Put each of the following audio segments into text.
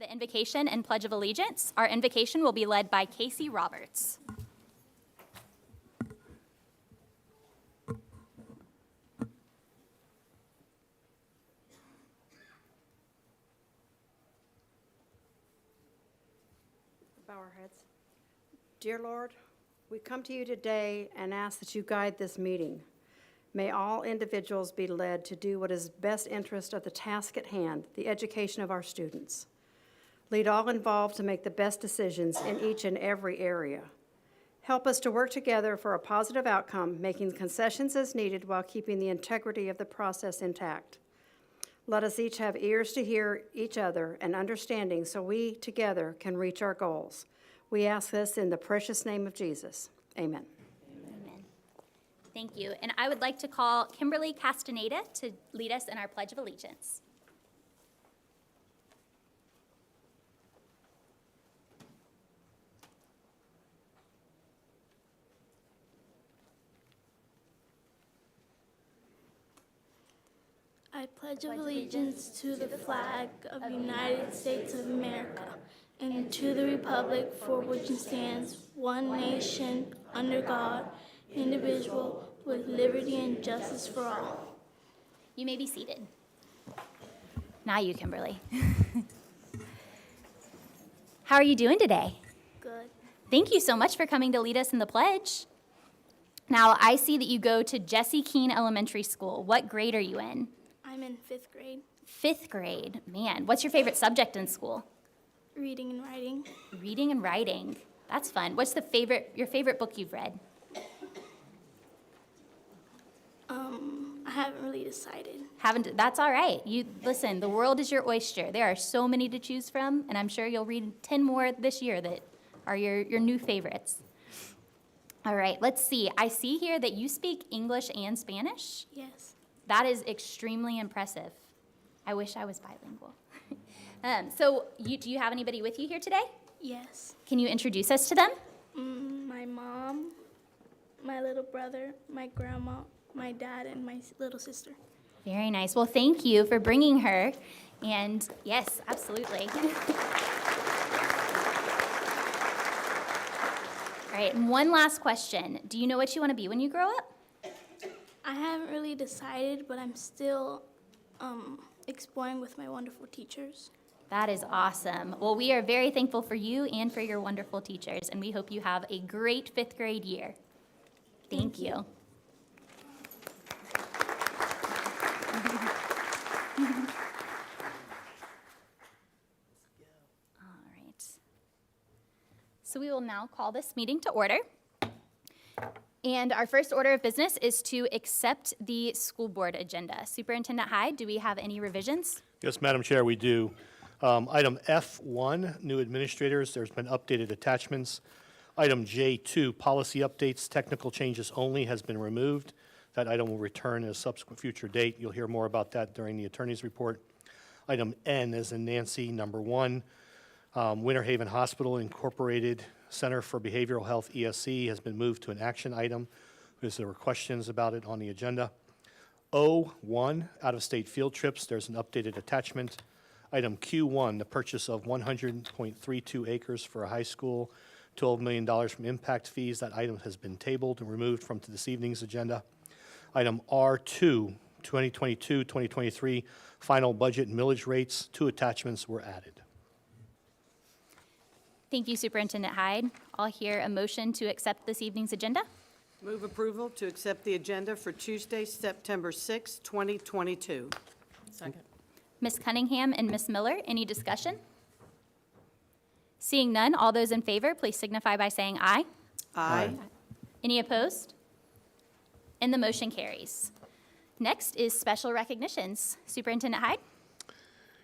the invocation and Pledge of Allegiance. Our invocation will be led by Casey Roberts. Bow our heads. Dear Lord, we come to you today and ask that you guide this meeting. May all individuals be led to do what is best interest of the task at hand, the education of our students. Lead all involved to make the best decisions in each and every area. Help us to work together for a positive outcome, making concessions as needed while keeping the integrity of the process intact. Let us each have ears to hear each other and understanding so we together can reach our goals. We ask this in the precious name of Jesus. Amen. Amen. Thank you. And I would like to call Kimberly Castaneda to lead us in our Pledge of Allegiance. I pledge allegiance to the flag of the United States of America and to the republic for which it stands, one nation, under God, indivisible, with liberty and justice for all. You may be seated. Now you, Kimberly. How are you doing today? Good. Thank you so much for coming to lead us in the pledge. Now, I see that you go to Jesse Keene Elementary School. What grade are you in? I'm in 5th grade. 5th grade. Man, what's your favorite subject in school? Reading and writing. Reading and writing. That's fun. What's your favorite book you've read? I haven't really decided. That's all right. Listen, the world is your oyster. There are so many to choose from, and I'm sure you'll read 10 more this year that are your new favorites. All right, let's see. I see here that you speak English and Spanish. Yes. That is extremely impressive. I wish I was bilingual. So do you have anybody with you here today? Yes. Can you introduce us to them? My mom, my little brother, my grandma, my dad, and my little sister. Very nice. Well, thank you for bringing her. And yes, absolutely. All right, and one last question. Do you know what you want to be when you grow up? I haven't really decided, but I'm still exploring with my wonderful teachers. That is awesome. Well, we are very thankful for you and for your wonderful teachers, and we hope you have a great 5th grade year. Thank you. All right. So we will now call this meeting to order. And our first order of business is to accept the school board agenda. Superintendent Hyde, do we have any revisions? Yes, Madam Chair, we do. Item F1, new administrators, there's been updated attachments. Item J2, policy updates, technical changes only, has been removed. That item will return at a subsequent future date. You'll hear more about that during the attorney's report. Item N, as in Nancy, number 1, Winter Haven Hospital Incorporated Center for Behavioral Health, ESC, has been moved to an action item because there were questions about it on the agenda. O1, out-of-state field trips, there's an updated attachment. Item Q1, the purchase of 100.32 acres for a high school, $12 million from impact fees. That item has been tabled and removed from this evening's agenda. Item R2, 2022-2023 final budget and millage rates, 2 attachments were added. Thank you, Superintendent Hyde. I'll hear a motion to accept this evening's agenda. Move approval to accept the agenda for Tuesday, September 6, 2022. Second. Ms. Cunningham and Ms. Miller, any discussion? Seeing none, all those in favor, please signify by saying aye. Aye. Any opposed? And the motion carries. Next is special recognitions. Superintendent Hyde?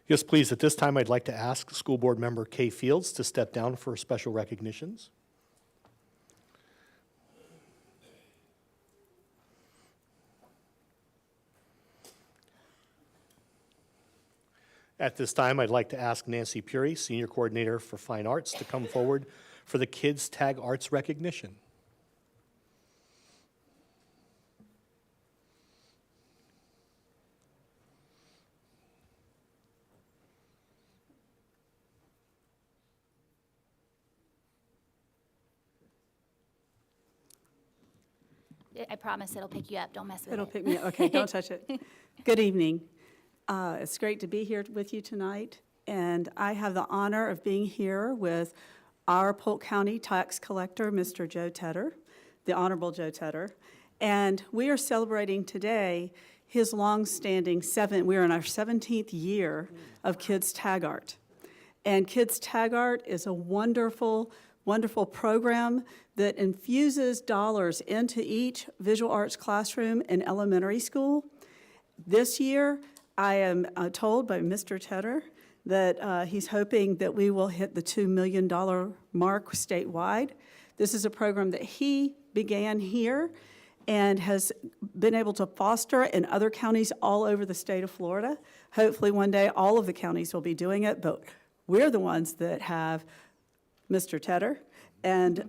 Yes, please. At this time, I'd like to ask School Board Member Kay Fields to step down for special recognitions. At this time, I'd like to ask Nancy Puri, Senior Coordinator for Fine Arts, to come forward for the Kids Tag Arts recognition. I promise it'll pick you up. Don't mess with It'll it. pick me up. Okay, don't touch it. Good evening. It's great to be here with you tonight, and I have the honor of being here with our Polk County tax collector, Mr. Joe Tedder, the Honorable Joe Tedder, and we are celebrating today his longstanding we're in our 17th year of Kids Tag Art. And Kids Tag Art is a wonderful, wonderful program that infuses dollars into each visual arts classroom in elementary school. This year, I am told by Mr. Tedder that he's hoping that we will hit the $2 million mark statewide. This is a program that he began here and has been able to foster in other counties all over the state of Florida. Hopefully one day all of the counties will be doing it, but we're the ones that have Mr. Tedder, and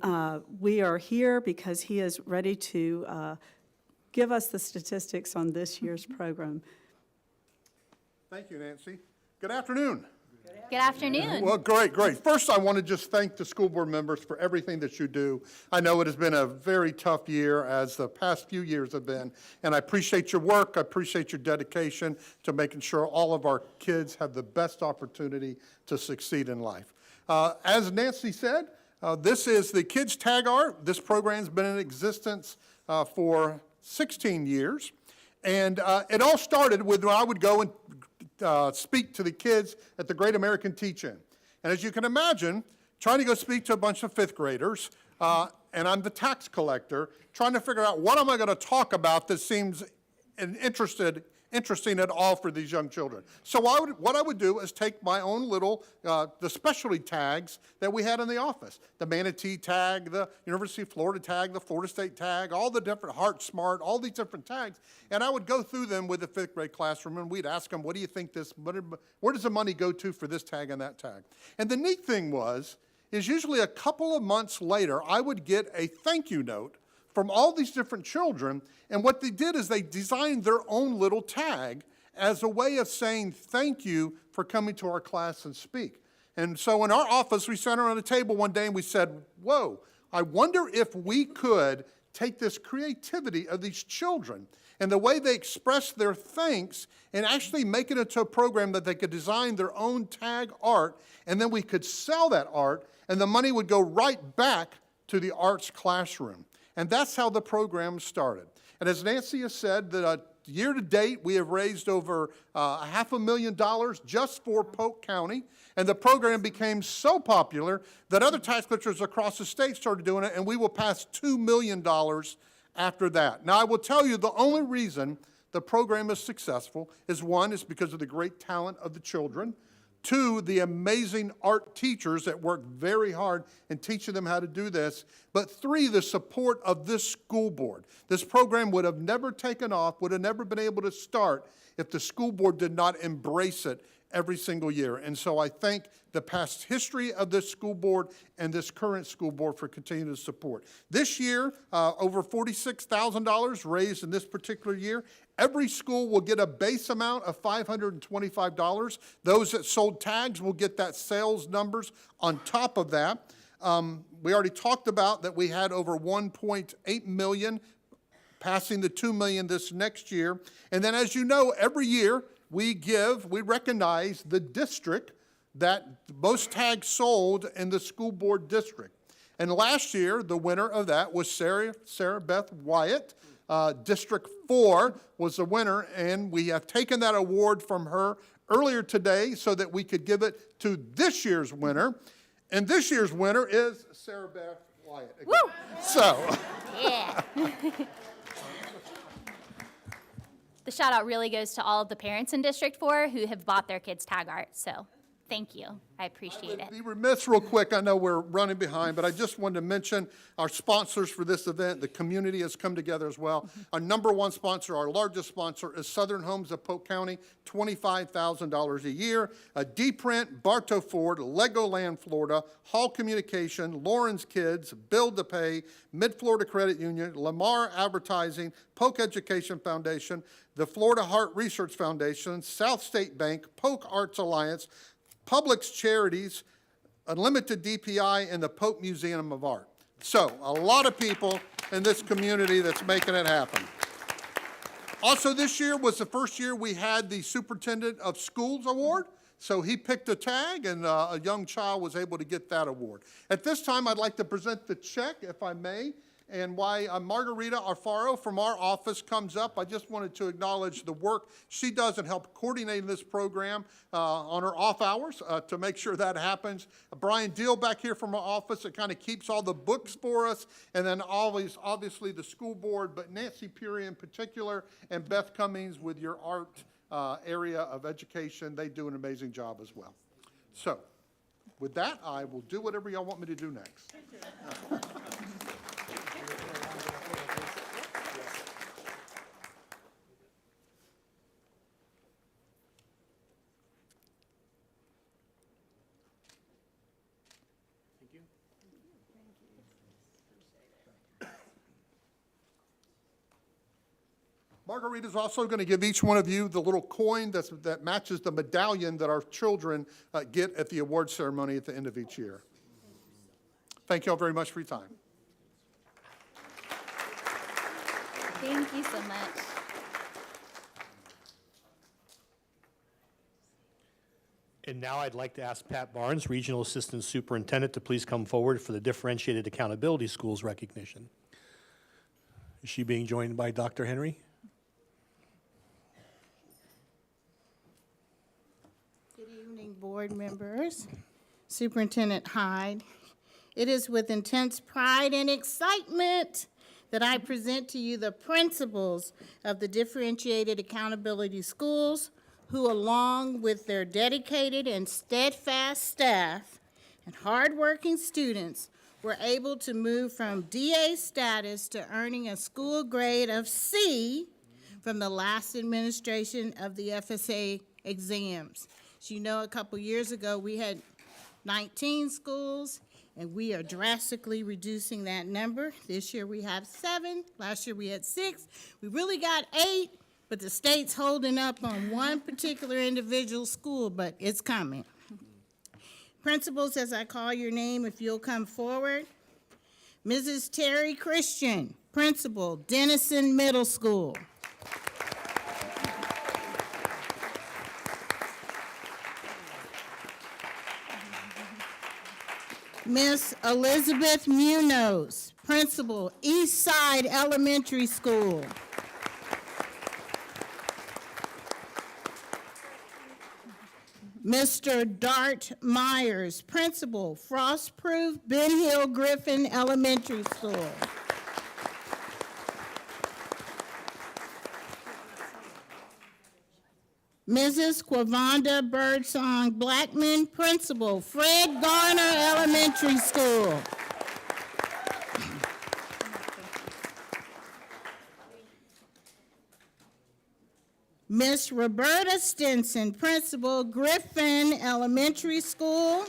we are here because he is ready to give us the statistics on this year's program. Thank you, Nancy. Good afternoon. Good afternoon. Well, great. First, I want to just thank the school board members for everything that you do. I know it has been a very tough year, as the past few years have been, and I appreciate your work. I appreciate your dedication to making sure all of our kids have the best opportunity to succeed in life. As Nancy said, this is the Kids Tag Art. This program's been in existence for 16 years, and it all started with when I would go and speak to the kids at the Great American Teach-In. And as you can imagine, trying to go speak to a bunch of fifth graders, and I'm the tax collector, trying to figure out what am I going to talk about that seems interesting at all for these young children. So what I would do is take my own little, the specialty tags that we had in the office. The Manatee tag, the University of Florida tag, the Florida State tag, all the different Heart Smart, all these different tags. And I would go through them with the fifth grade classroom, and we'd ask them, what do you think where does the money go to for this tag and that tag? And the neat thing is usually a couple of months later, I would get a thank you note from all these different children, and what they did is they designed their own little tag as a way of saying thank you for coming to our class and speak. And so in our office, we sat around a table one day and we said, whoa, I wonder if we could take this creativity of these children and the way they express their thanks and actually make it into a program that they could design their own tag art, and then we could sell that art, and the money would go right back to the arts classroom. And that's how the program started. And as Nancy has said, that year to date, we have raised over $500,000 just for Polk County. And the program became so popular that other tax collectors across the state started doing it, and we will pass $2 million after that. Now, I will tell you the only reason the program is successful is, one, is because of the great talent of the children. Two, the amazing art teachers that work very hard in teaching them how to do this. But three, the support of this school board. This program would have never taken off, would have never been able to start if the school board did not embrace it every single year. And so I thank the past history of this school board and this current school board for continuing to support. This year, over $46,000 raised in this particular year. Every school will get a base amount of $525. Those that sold tags will get that sales numbers on top of that. We already talked about that we had over 1.8 million, passing the 2 million this next year. And then, as you know, every year we recognize the district that most tags sold in the school board district. And last year, the winner of that was Sarah Beth Wyatt. District 4 was the winner, and we have taken that award from her earlier today so that we could give it to this year's winner. And this year's winner is Sarah Beth Wyatt. Again. Woo! So. Yeah. The shout out really goes to all of the parents in District 4 who have bought their kids tag art. So thank you. I appreciate it. Be remiss real quick, I know we're running behind, but I just wanted to mention our sponsors for this event. The community has come together as well. Our number one sponsor, our largest sponsor, is Southern Homes of Polk County, $25,000 a year. D-Print, Bartow Ford, Legoland Florida, Hall Communication, Lawrence Kids, Build to Pay, Mid-Florida Credit Union, Lamar Advertising, Polk Education Foundation, the Florida Heart Research Foundation, South State Bank, Polk Arts Alliance, Publix Charities, Unlimited DPI, and the Polk Museum of Art. So, a lot of people in this community that's making it happen. Also, this year was the first year we had the Superintendent of Schools Award. So he picked a tag, and a young child was able to get that award. At this time, I'd like to present the check, if I may. And why Margarita Alfaro from our office comes up, I just wanted to acknowledge the work she does in help coordinating this program on her off hours to make sure that happens. Brian Deal back here from our office that kind of keeps all the books for us. And then always, obviously, the school board, but Nancy Puri in particular, and Beth Cummings with your art area of education. They do an amazing job as well. So with that, I will do whatever y'all want me to do next. Margarita's also going to give each one of you the little coin that matches the medallion that our children get at the award ceremony at the end of each year. Thank you all very much for your time. Thank you so much. And now I'd like to ask Pat Barnes, Regional Assistant Superintendent, to please come forward for the Differentiated Accountability Schools recognition. Is she being joined by Dr. Henry? Good evening, board members, Superintendent Hyde. It is with intense pride and excitement that I present to you the principals of the Differentiated Accountability Schools, who, along with their dedicated and steadfast staff and hardworking students, were able to move from DA status to earning a school grade of C from the last administration of the FSA exams. As you know, a couple years ago, we had 19 schools, and we are drastically reducing that number. This year we have 7. Last year we had 6. We really got 8, but the state's holding up on one particular individual school, but it's coming. Principals, as I call your name, if you'll come forward. Mrs. Terry Christian, Principal, Denison Middle School. Miss Elizabeth Munoz, Principal, East Side Elementary School. Mr. Dart Myers, Principal, Frostproof Ben Hill Griffin Elementary School. Mrs. Quavonda Birdsong Blackman, Principal, Fred Garner Elementary School. Miss Roberta Stinson, Principal, Griffin Elementary School.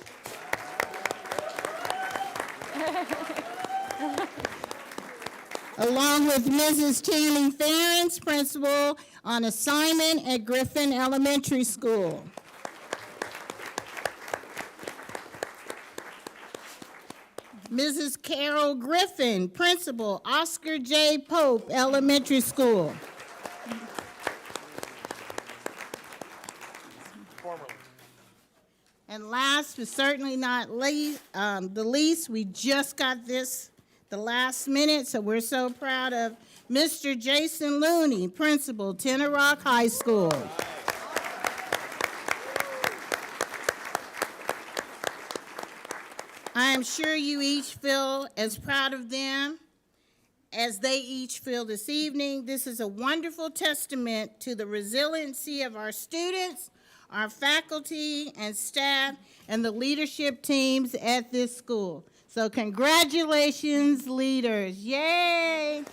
Along with Mrs. Channing Ferens, Principal, on assignment at Griffin Elementary School. Mrs. Carol Griffin, Principal, Oscar J. Pope Elementary School. And last but certainly not the least, we just got this the last minute, so we're so proud of Mr. Jason Looney, Principal, Tenor Rock High School. I am sure you each feel as proud of them as they each feel this evening. This is a wonderful testament to the resiliency of our students, our faculty and staff, and the leadership teams at this school. So congratulations, leaders. Yay!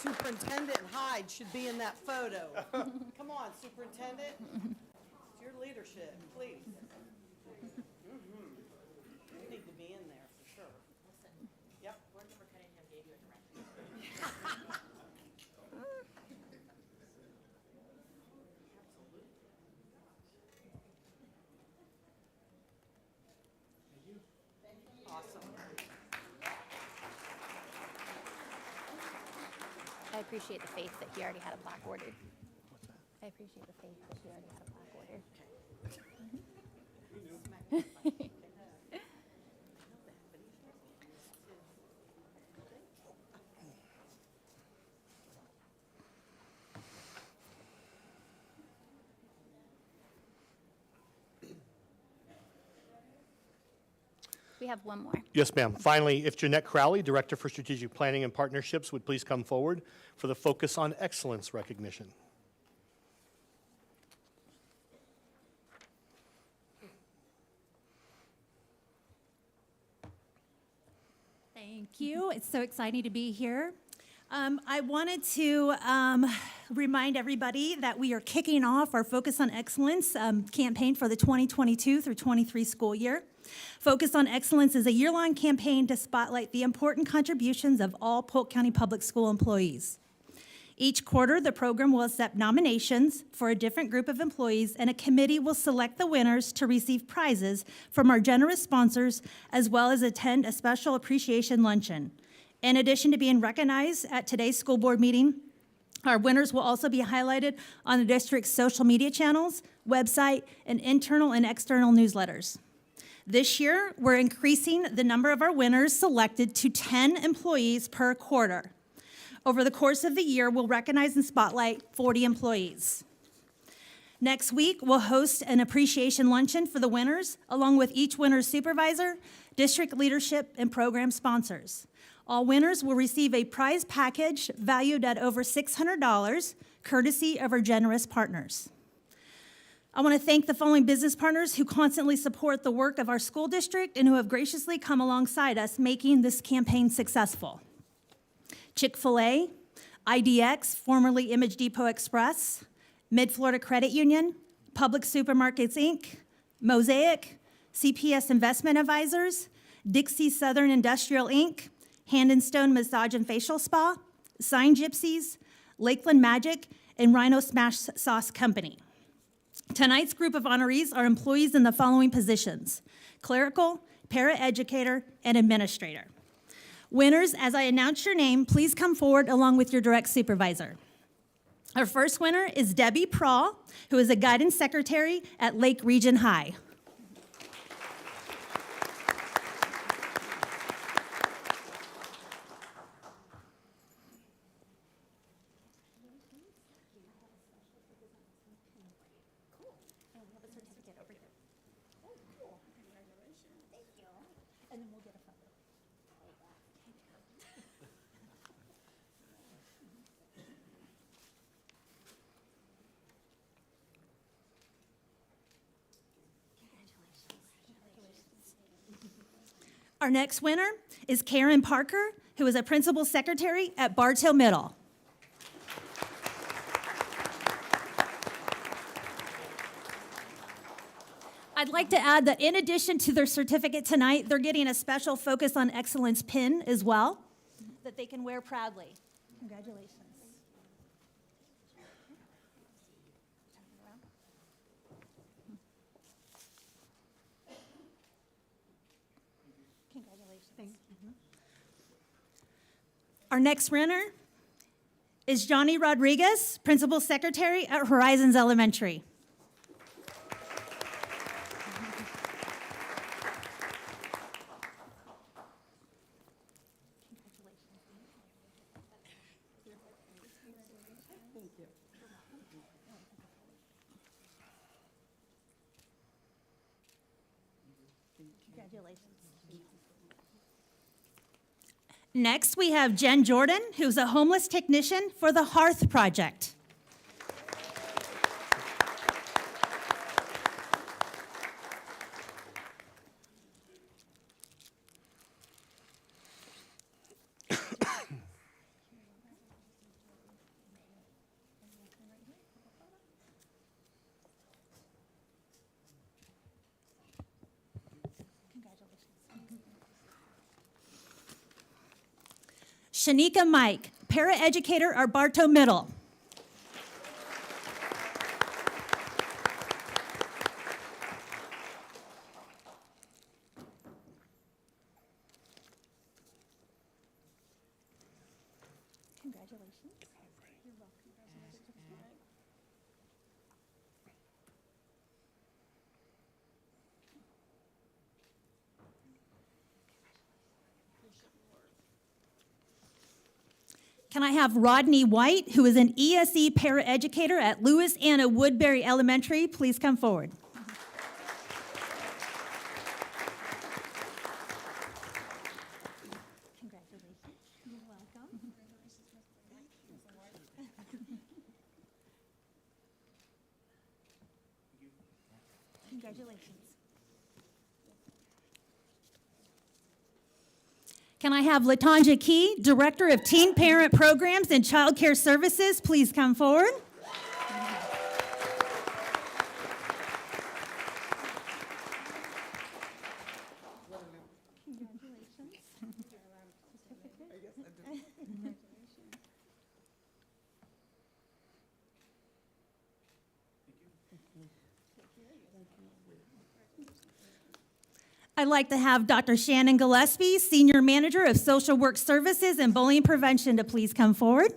Superintendent Hyde should be in that photo. Come on, Superintendent. It's your leadership, please. You need to be in there for sure. Yep. appreciate the faith that he already had a plaque ordered. I appreciate the faith that he already had a plaque ordered. We have one more. Yes, ma'am. Finally, if Jeanette Crowley, Director for Strategic Planning and Partnerships, would please come forward for the Focus on Excellence recognition. Thank you. It's so exciting to be here. I wanted to remind everybody that we are kicking off our Focus on Excellence campaign for the 2022 through 23 school year. Focus on Excellence is a year-long campaign to spotlight the important contributions of all Polk County Public School employees. Each quarter, the program will accept nominations for a different group of employees, and a committee will select the winners to receive prizes from our generous sponsors, as well as attend a special appreciation luncheon. In addition to being recognized at today's school board meeting, our winners will also be highlighted on the district's social media channels, website, and internal and external newsletters. This year, we're increasing the number of our winners selected to 10 employees per quarter. Over the course of the year, we'll recognize and spotlight 40 employees. Next week, we'll host an appreciation luncheon for the winners, along with each winner's supervisor, district leadership, and program sponsors. All winners will receive a prize package valued at over $600, courtesy of our generous partners. I want to thank the following business partners who constantly support the work of our school district and who have graciously come alongside us, making this campaign successful. Chick-fil-A, IDX, formerly Image Depot Express, Mid-Florida Credit Union, Public Supermarkets, Inc., Mosaic, CPS Investment Advisors, Dixie Southern Industrial, Inc., Hand and Stone Massage and Facial Spa, Sign Gypsies, Lakeland Magic, and Rhino Smash Sauce Company. Tonight's group of honorees are employees in the following positions: clerical, paraeducator, and administrator. Winners, as I announce your name, please come forward along with your direct supervisor. Our first winner is Debbie Praw, who is a guidance secretary at Lake Region High. Our next winner is Karen Parker, who is a principal secretary at Bartow Middle. I'd like to add that in addition to their certificate tonight, they're getting a special Focus on Excellence pin as well that they can wear proudly. Congratulations. Our next winner is Johnny Rodriguez, Principal Secretary at Horizons Elementary. Congratulations. Next, we have Jen Jordan, who's a homeless technician for the Hearth Project. Shanika Mike, paraeducator at Bartow Middle. Congratulations. Can I have Rodney White, who is an ESE paraeducator at Lewis Anna Woodbury Elementary, please come forward. Congratulations. You're welcome. Congratulations. Can I have Latanja Key, Director of Teen Parent Programs and Child Care Services, please come forward? I'd like to have Dr. Shannon Gillespie, Senior Manager of Social Work Services and Bullying Prevention, to please come forward.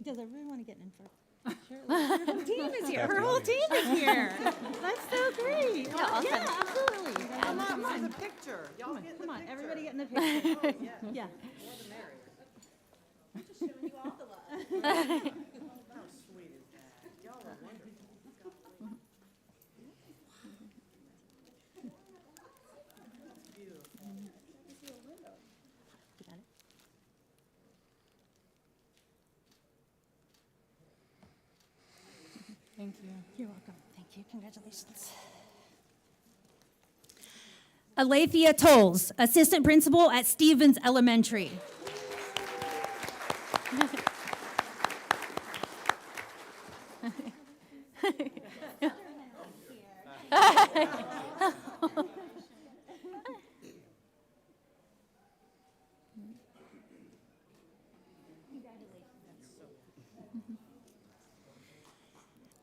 Does everyone want to get in front? Sure. Her whole team is here. Her whole team is here. That's so great. Yeah, awesome. Yeah, absolutely. Come on, for the picture. Y'all get in the Come on, picture. everybody get in the picture. Yeah. More the merrier. I'm just showing you all the love. How sweet is that? Y'all are wonderful. Thank you. You're welcome. Thank you. Congratulations. Alethea Tolles, Assistant Principal at Stevens Elementary.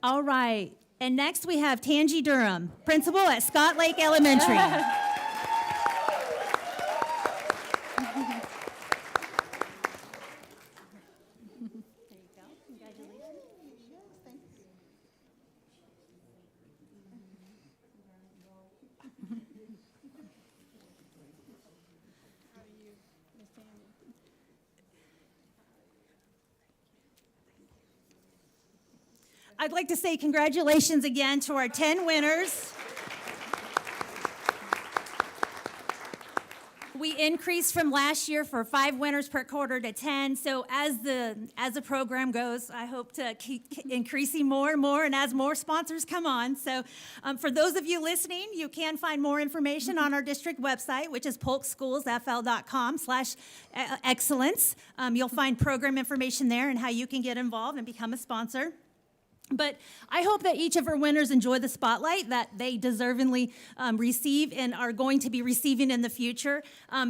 All right. And next we have Tangi Durham, Principal at Scott Lake Elementary. I'd like to say congratulations again to our 10 winners. We increased from last year for 5 winners per quarter to 10. So as the program goes, I hope to keep increasing more and more, and as more sponsors come on. So for those of you listening, you can find more information on our district website, which is polkschoolsfl.com/excellence. You'll find program information there and how you can get involved and become a sponsor. But I hope that each of our winners enjoy the spotlight that they deservingly receive and are going to be receiving in the future,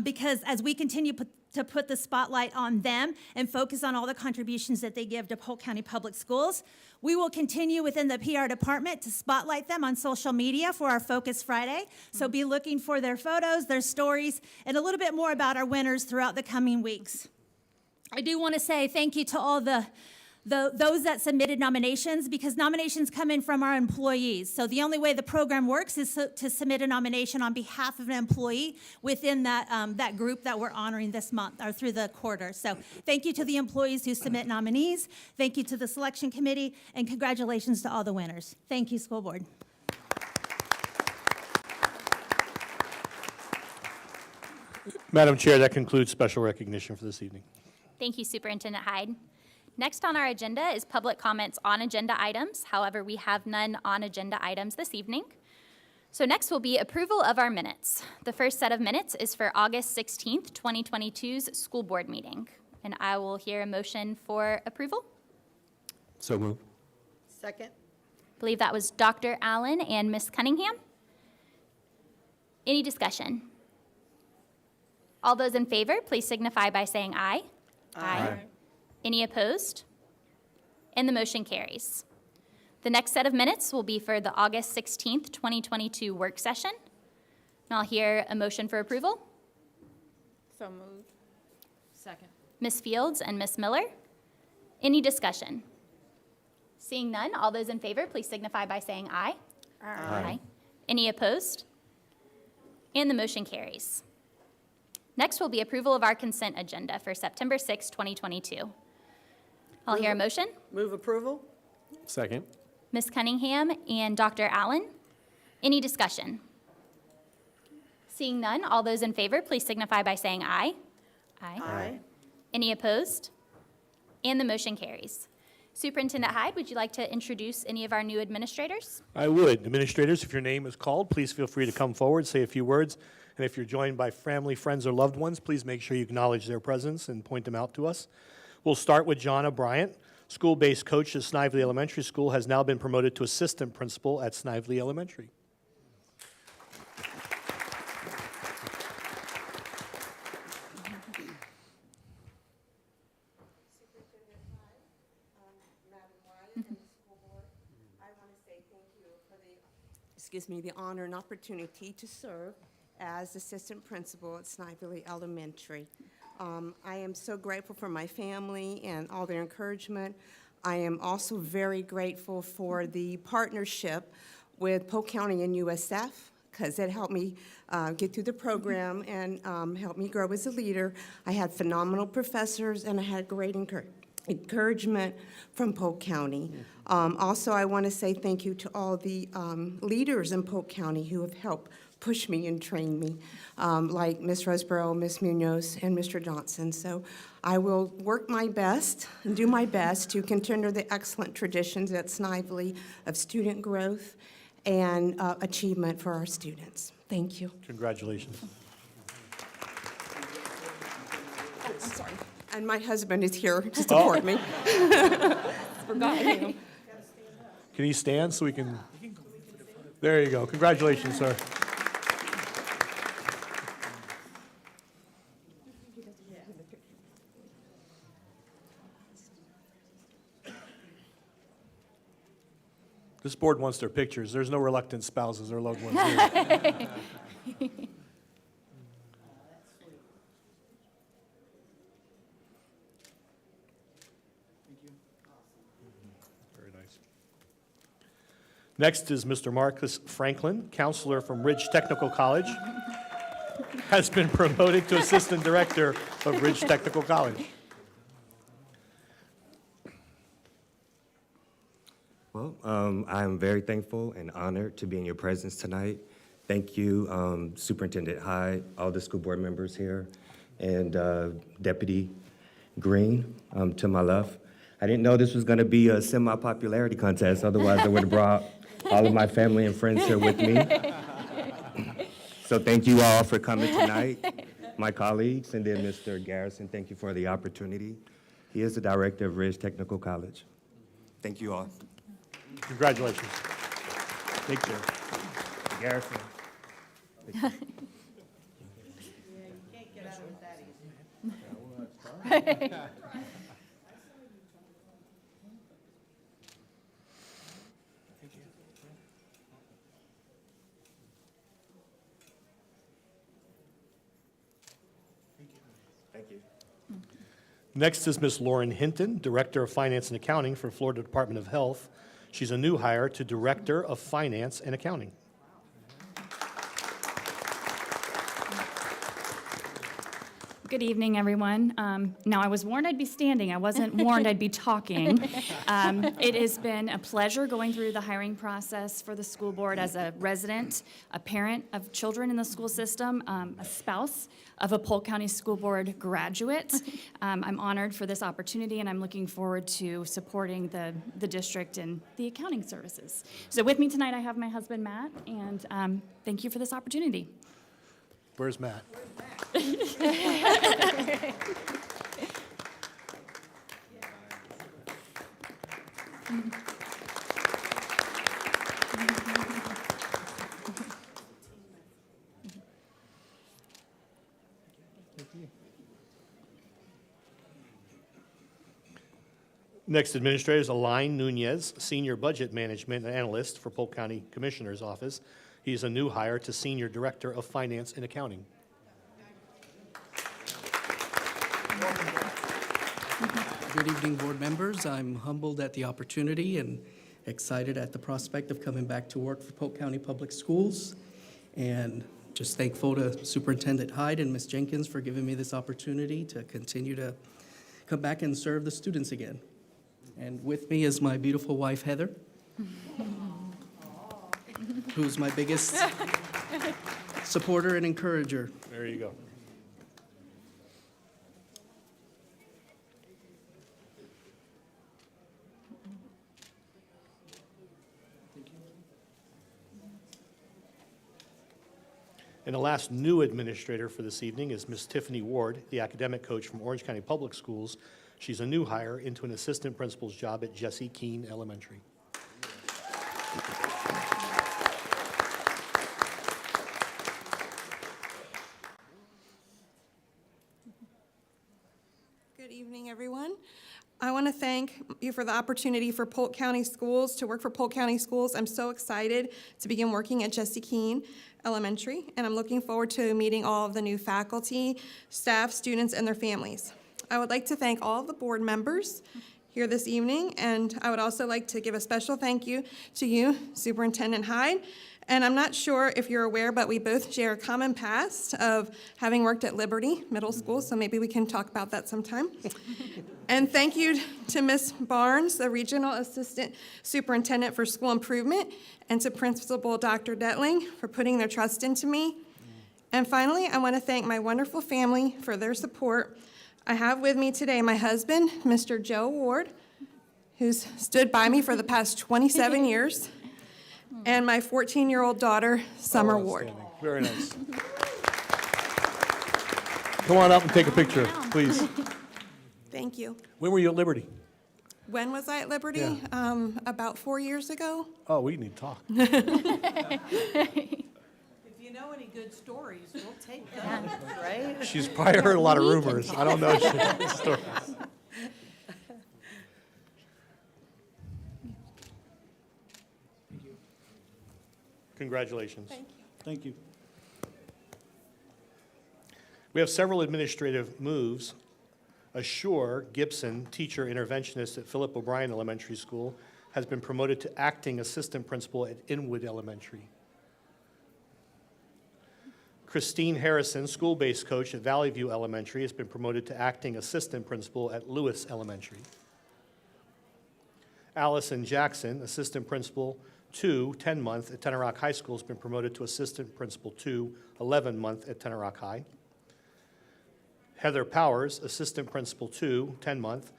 because as we continue to put the spotlight on them and focus on all the contributions that they give to Polk County Public Schools, we will continue within the PR department to spotlight them on social media for our Focus Friday. So be looking for their photos, their stories, and a little bit more about our winners throughout the coming weeks. I do want to say thank you to all those that submitted nominations, because nominations come in from our employees. So the only way the program works is to submit a nomination on behalf of an employee within that group that we're honoring this month or through the quarter. So thank you to the employees who submit nominees. Thank you to the selection committee, and congratulations to all the winners. Thank you, school board. Madam Chair, that concludes special recognition for this evening. Thank you, Superintendent Hyde. Next on our agenda is public comments on agenda items. However, we have none on agenda items this evening. So next will be approval of our minutes. The first set of minutes is for August 16th, 2022's school board meeting. And I will hear a motion for approval. So moved. Second? I believe that was Dr. Allen and Ms. Cunningham. Any discussion? All those in favor, please signify by saying aye. Aye. Any opposed? And the motion carries. The next set of minutes will be for the August 16th, 2022 work session. And I'll hear a motion for approval. So moved. Second. Ms. Fields and Ms. Miller. Any discussion? Seeing none, all those in favor, please signify by saying aye. Aye. Any opposed? And the motion carries. Next will be approval of our consent agenda for September 6, 2022. I'll hear a motion. Move approval? Second. Ms. Cunningham and Dr. Allen. Any discussion? Seeing none, all those in favor, please signify by saying aye. Aye. Any opposed? And the motion carries. Superintendent Hyde, would you like to introduce any of our new administrators? I would. Administrators, if your name is called, please feel free to come forward, say a few words. And if you're joined by family, friends, or loved ones, please make sure you acknowledge their presence and point them out to us. We'll start with Jonna Bryant, school-based coach at Snively Elementary School, has now been promoted to assistant principal at Snively Elementary. The honor and opportunity to serve as assistant principal at Snively Elementary. I am so grateful for my family and all their encouragement. I am also very grateful for the partnership with Polk County and USF, because it helped me get through the program and helped me grow as a leader. I had phenomenal professors, and I had great encouragement from Polk County. Also, I want to say thank you to all the leaders in Polk County who have helped push me and train me, like Ms. Roseborough, Ms. Munoz, and Mr. Johnson. So I will work my best and do my best to continue the excellent traditions at Snively of student growth and achievement for our students. Thank you. Congratulations. Oh, sorry. And my husband is here to support me. Forgot him. Can you stand so we can? There you go. Congratulations, sir. This board wants their pictures. There's no reluctant spouses or loved ones here. Very nice. Next is Mr. Marcus Franklin, counselor from Ridge Technical College, has been promoted to assistant director of Ridge Technical College. Well, I am very thankful and honored to be in your presence tonight. Thank you, Superintendent Hyde, all the school board members here, and Deputy Green to my left. I didn't know this was going to be a semi-popularity contest, otherwise I would have brought all of my family and friends here with me. So thank you all for coming tonight, my colleagues, and then Mr. Garrison, thank you for the opportunity. He is the director of Ridge Technical College. Thank you all. Congratulations. Take care. Garrison. You can't get out of it that easy. Thank you. Next is Ms. Lauren Hinton, Director of Finance and Accounting for Florida Department of Health. She's a new hire to Director of Finance and Accounting. Good evening, everyone. Now, I was warned I'd be standing. I wasn't warned I'd be talking. It has been a pleasure going through the hiring process for the school board as a resident, a parent of children in the school system, a spouse of a Polk County School Board graduate. I'm honored for this opportunity, and I'm looking forward to supporting the district and the accounting services. So with me tonight, I have my husband, Matt, and thank you for this opportunity. Where's Matt? Next administrator is Alain Nunez, Senior Budget Management Analyst for Polk County Commissioner's Office. He's a new hire to Senior Director of Finance and Accounting. Good evening, board members. I'm humbled at the opportunity and excited at the prospect of coming back to work for Polk County Public Schools. And just thankful to Superintendent Hyde and Ms. Jenkins for giving me this opportunity to continue to come back and serve the students again. And with me is my beautiful wife, Heather, who's my biggest supporter and encourager. There you go. And the last new administrator for this evening is Ms. Tiffany Ward, the academic coach from Orange County Public Schools. She's a new hire into an assistant principal's job at Jesse Keene Elementary. Good evening, everyone. I want to thank you for the opportunity for Polk County Schools, to work for Polk County Schools. I'm so excited to begin working at Jesse Keene Elementary, and I'm looking forward to meeting all of the new faculty, staff, students, and their families. I would like to thank all of the board members here this evening, and I would also like to give a special thank you to you, Superintendent Hyde. And I'm not sure if you're aware, but we both share a common past of having worked at Liberty Middle School, so maybe we can talk about that sometime. And thank you to Ms. Barnes, the Regional Assistant Superintendent for School Improvement, and to Principal Dr. Detling for putting their trust into me. And finally, I want to thank my wonderful family for their support. I have with me today my husband, Mr. Joe Ward, who's stood by me for the past 27 years, and my 14-year-old daughter, Summer Ward. Very nice. Come on up and take a picture, please. Thank you. When were you at Liberty? When was I at Liberty? Yeah. About 4 years ago. Oh, we need to talk. If you know any good stories, we'll take them, right? She's probably heard a lot of rumors. I don't know if she has stories. Congratulations. Thank you. Thank you. We have several administrative moves. Ashore Gibson, teacher interventionist at Philip O'Brien Elementary School, has been promoted to acting assistant principal at Inwood Elementary. Christine Harrison, school-based coach at Valley View Elementary, has been promoted to acting assistant principal at Lewis Elementary. Allison Jackson, assistant principal 2, 10-month at Tenor Rock High School, has been promoted to assistant principal 2, 11-month at Tenor Rock High. Heather Powers, assistant principal 2, 10-month,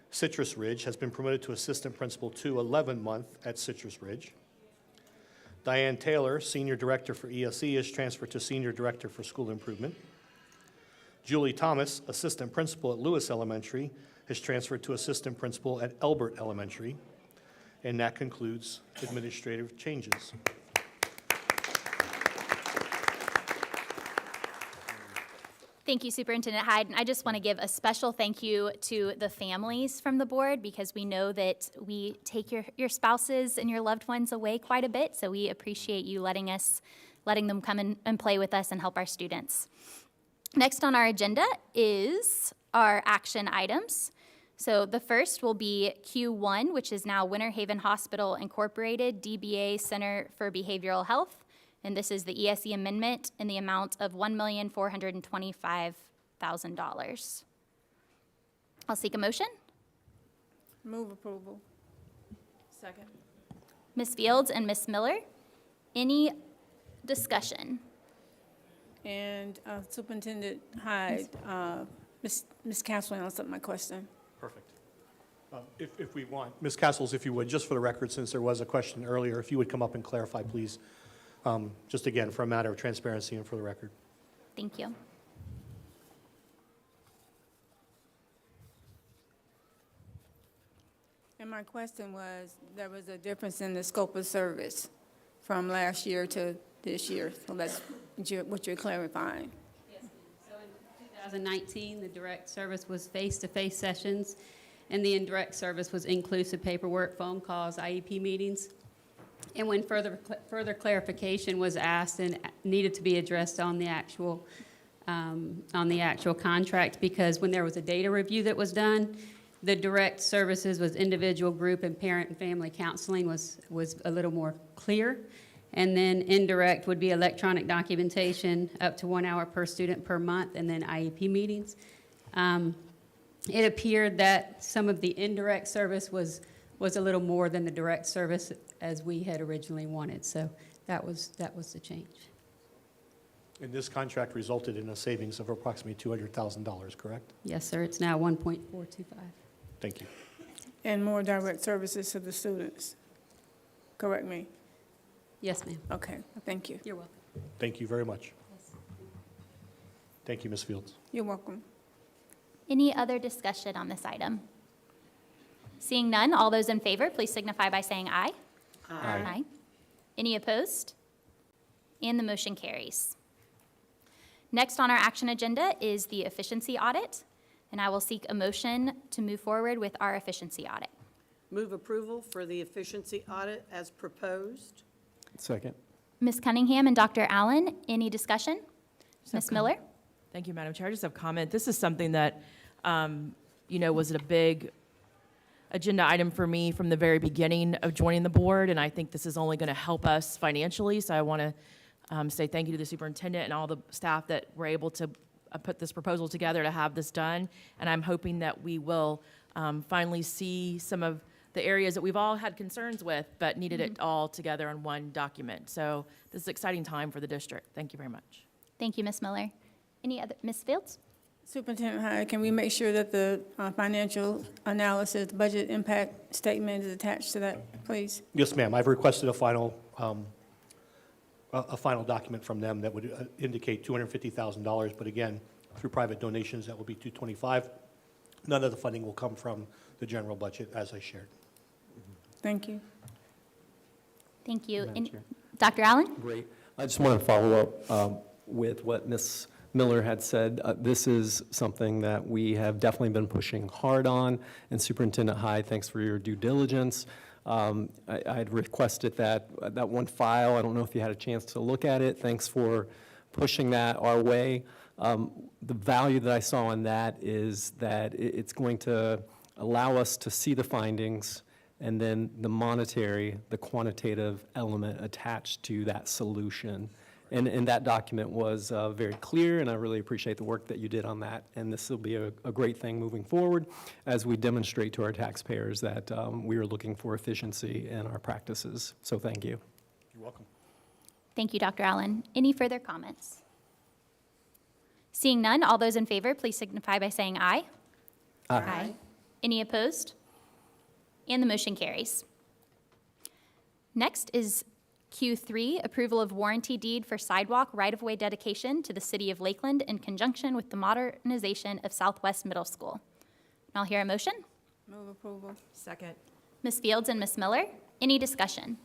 Citrus Ridge, has been promoted to assistant principal 2, 11-month at Citrus Ridge. Diane Taylor, senior director for ESE, is transferred to senior director for school improvement. Julie Thomas, assistant principal at Lewis Elementary, is transferred to assistant principal at Elbert Elementary. And that concludes administrative changes. Thank you, Superintendent Hyde. And I just want to give a special thank you to the families from the board, because we know that we take your spouses and your loved ones away quite a bit. So we appreciate you letting them come in and play with us and help our students. Next on our agenda is our action items. So the first will be Q1, which is now Winter Haven Hospital Incorporated, DBA Center for Behavioral Health. And this is the ESE amendment in the amount of $1,425,000. I'll seek a motion. Move approval. Second. Ms. Fields and Ms. Miller, any discussion? And Superintendent Hyde, Ms. Castle answered my question. Perfect. If we want, Ms. Castles, if you would, just for the record, since there was a question earlier, if you would come up and clarify, please. Just again, for a matter of transparency and for the record. Thank you. And my question was, there was a difference in the scope of service from last year to this year. So that's what you're clarifying. Yes, so in 2019, the direct service was face-to-face sessions, and the indirect service was inclusive paperwork, phone calls, IEP meetings. And when further clarification was asked and needed to be addressed on the actual contract, because when there was a data review that was done, the direct services was individual, group, and parent and family counseling was a little more clear. And then indirect would be electronic documentation, up to 1 hour per student per month, and then IEP meetings. It appeared that some of the indirect service was a little more than the direct service as we had originally wanted. So that was the change. And this contract resulted in a savings of approximately $200,000, correct? Yes, sir. It's now 1.425. Thank you. And more direct services to the students. Correct me. Yes, ma'am. Okay, thank you. You're welcome. Thank you very much. Thank you, Ms. Fields. You're welcome. Any other discussion on this item? Seeing none, all those in favor, please signify by saying aye. Aye. Any opposed? And the motion carries. Next on our action agenda is the efficiency audit, and I will seek a motion to move forward with our efficiency audit. Move approval for the efficiency audit as proposed. Second. Ms. Cunningham and Dr. Allen, any discussion? Ms. Miller? Thank you, Madam Chair. I just have a comment. This is something that, was a big agenda item for me from the very beginning of joining the board, and I think this is only going to help us financially. So I want to say thank you to the superintendent and all the staff that were able to put this proposal together to have this done. And I'm hoping that we will finally see some of the areas that we've all had concerns with, but needed it all together in one document. So this is an exciting time for the district. Thank you very much. Thank you, Ms. Miller. Any other, Ms. Fields? Superintendent Hyde, can we make sure that the financial analysis, budget impact statement is attached to that, please? Yes, ma'am. I've requested a final document from them that would indicate $250,000, but again, through private donations, that will be $225,000. None of the funding will come from the general budget, as I shared. Thank you. Thank you. Madam Chair. Dr. Allen? Great. I just want to follow up with what Ms. Miller had said. This is something that we have definitely been pushing hard on, and Superintendent Hyde, thanks for your due diligence. I had requested that one file. I don't know if you had a chance to look at it. Thanks for pushing that our way. The value that I saw in that is that it's going to allow us to see the findings and then the monetary, the quantitative element attached to that solution. And that document was very clear, and I really appreciate the work that you did on that. And this will be a great thing moving forward as we demonstrate to our taxpayers that we are looking for efficiency in our practices. So thank you. You're welcome. Thank you, Dr. Allen. Any further comments? Seeing none, all those in favor, please signify by saying aye. Aye. Any opposed? And the motion carries. Next is Q3, approval of warranty deed for sidewalk right-of-way dedication to the city of Lakeland in conjunction with the modernization of Southwest Middle School. And I'll hear a motion. Move approval. Second. Ms. Fields and Ms. Miller, any discussion?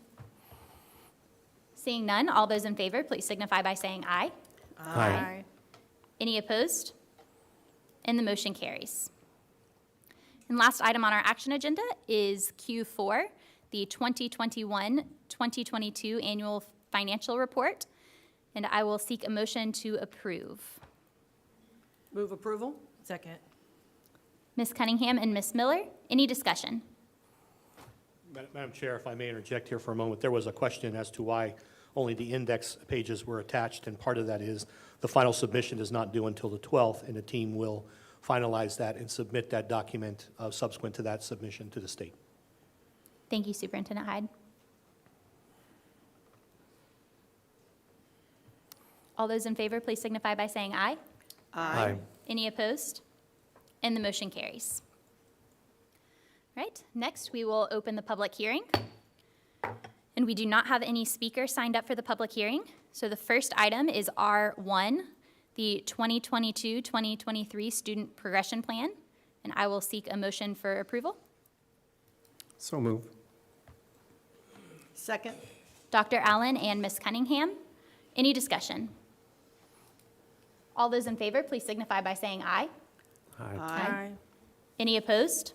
Seeing none, all those in favor, please signify by saying aye. Aye. Any opposed? And the motion carries. And last item on our action agenda is Q4, the 2021-2022 annual financial report, and I will seek a motion to approve. Move approval. Second. Ms. Cunningham and Ms. Miller, any discussion? Madam Chair, if I may interject here for a moment, there was a question as to why only the index pages were attached, and part of that is the final submission is not due until the 12th, and the team will finalize that and submit that document subsequent to that submission to the state. Thank you, Superintendent Hyde. All those in favor, please signify by saying aye. Aye. Any opposed? And the motion carries. Right, next we will open the public hearing. And we do not have any speakers signed up for the public hearing. So the first item is R1, the 2022-2023 Student Progression Plan. And I will seek a motion for approval. So move. Second. Dr. Allen and Ms. Cunningham, any discussion? All those in favor, please signify by saying aye. Aye. Aye. Any opposed?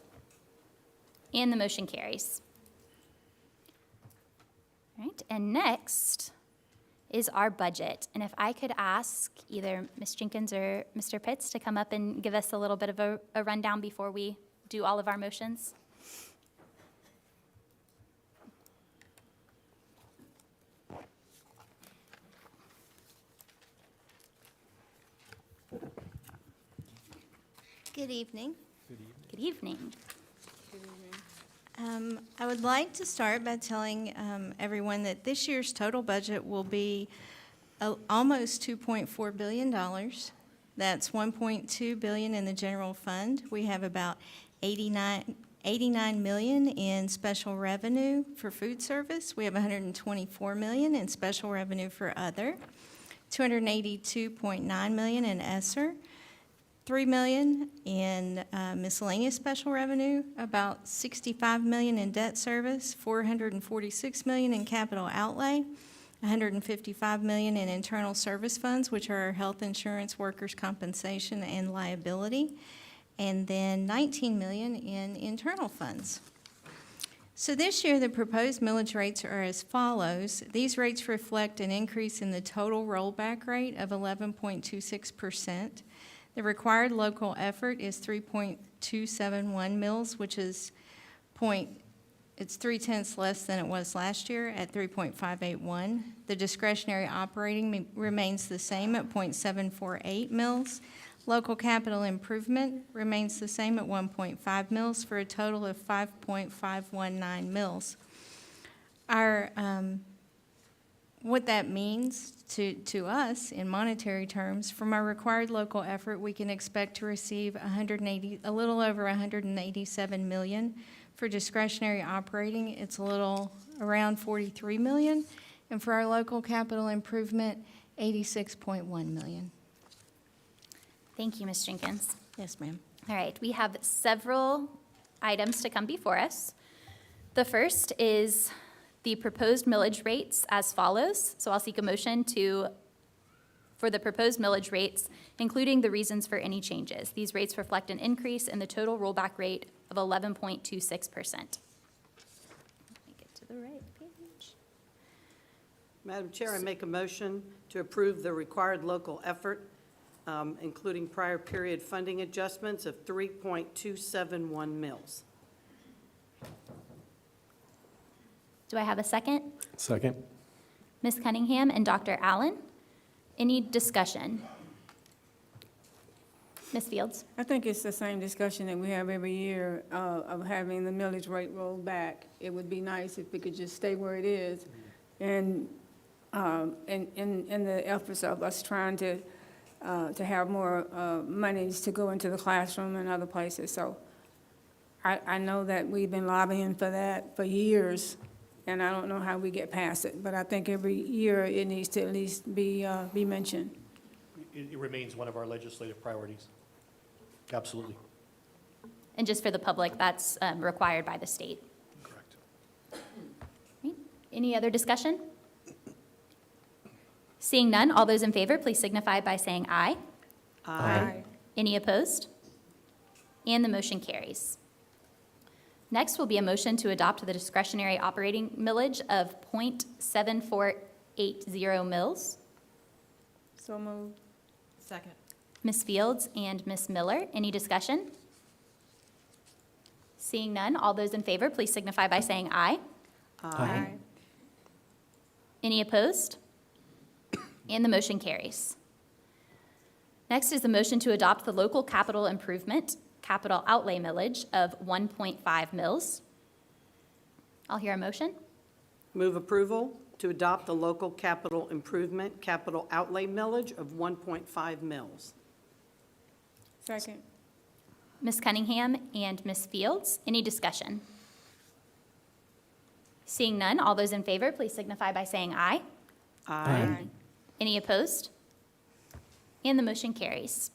And the motion carries. All right, and next is our budget. And if I could ask either Ms. Jenkins or Mr. Pitts to come up and give us a little bit of a rundown before we do all of our motions. Good evening. Good evening. I would like to start by telling everyone that this year's total budget will be almost $2.4 billion. That's $1.2 billion in the general fund. We have about 89 million in special revenue for food service. We have 124 million in special revenue for other, 282.9 million in ESSER, 3 million in miscellaneous special revenue, about 65 million in debt service, 446 million in capital outlay, 155 million in internal service funds, which are our health insurance, workers' compensation, and liability, and then 19 million in internal funds. So this year, the proposed millage rates are as follows. These rates reflect an increase in the total rollback rate of 11.26%. The required local effort is 3.271 mils, which is it's 0.3 less than it was last year at 3.581. The discretionary operating remains the same at 0.748 mils. Local capital improvement remains the same at 1.5 mils for a total of 5.519 mils. What that means to us in monetary terms, from our required local effort, we can expect to receive a little over 187 million. For discretionary operating, it's a little around 43 million. And for our local capital improvement, 86.1 million. Thank you, Ms. Jenkins. Yes, ma'am. All right, we have several items to come before us. The first is the proposed millage rates as follows. So I'll seek a motion for the proposed millage rates, including the reasons for any changes. These rates reflect an increase in the total rollback rate of 11.26%. Let me get to the right page. Madam Chair, I make a motion to approve the required local effort, including prior period funding adjustments of 3.271 mils. Do I have a second? Second. Ms. Cunningham and Dr. Allen, any discussion? Ms. Fields? I think it's the same discussion that we have every year of having the millage rate rolled back. It would be nice if we could just stay where it is. And in the efforts of us trying to have more monies to go into the classroom and other places. So I know that we've been lobbying for that for years, and I don't know how we get past it, but I think every year it needs to at least be mentioned. It remains one of our legislative priorities. Absolutely. And just for the public, that's required by the state. Correct. Right. Any other discussion? Seeing none, all those in favor, please signify by saying aye. Aye. Any opposed? And the motion carries. Next will be a motion to adopt the discretionary operating millage of 0.7480 mils. So moved. Second. Ms. Fields and Ms. Miller, any discussion? Seeing none, all those in favor, please signify by saying aye. Aye. Any opposed? And the motion carries. Next is the motion to adopt the local capital improvement capital outlay millage of 1.5 mils. I'll hear a motion. Move approval to adopt the local capital improvement capital outlay millage of 1.5 mils. Second. Ms. Cunningham and Ms. Fields, any discussion? Seeing none, all those in favor, please signify by saying aye. Aye. Any opposed? And the motion carries.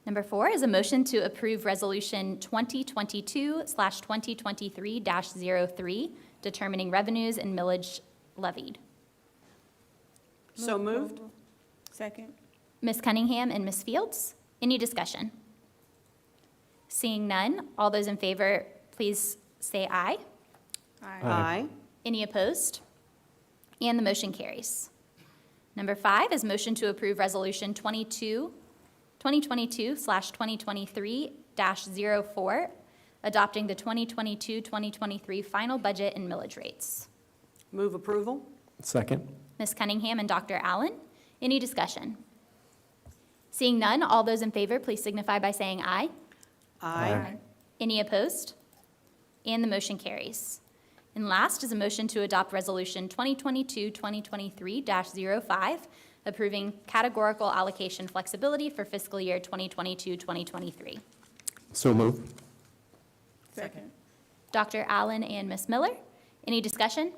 Number 4 is a motion to approve Resolution 2022/2023-03, determining revenues and millage levied. So moved. Second. Ms. Cunningham and Ms. Fields, any discussion? Seeing none, all those in favor, please say aye. Aye. Any opposed? And the motion carries. Number 5 is motion to approve Resolution 2022/2023-04, adopting the 2022-2023 final budget and millage rates. Move approval? Second. Ms. Cunningham and Dr. Allen, any discussion? Seeing none, all those in favor, please signify by saying aye. Aye. Any opposed? And the motion carries. And last is a motion to adopt Resolution 2022-2023-05, approving categorical allocation flexibility for fiscal year 2022-2023. So move. Second. Dr. Allen and Ms. Miller, any discussion?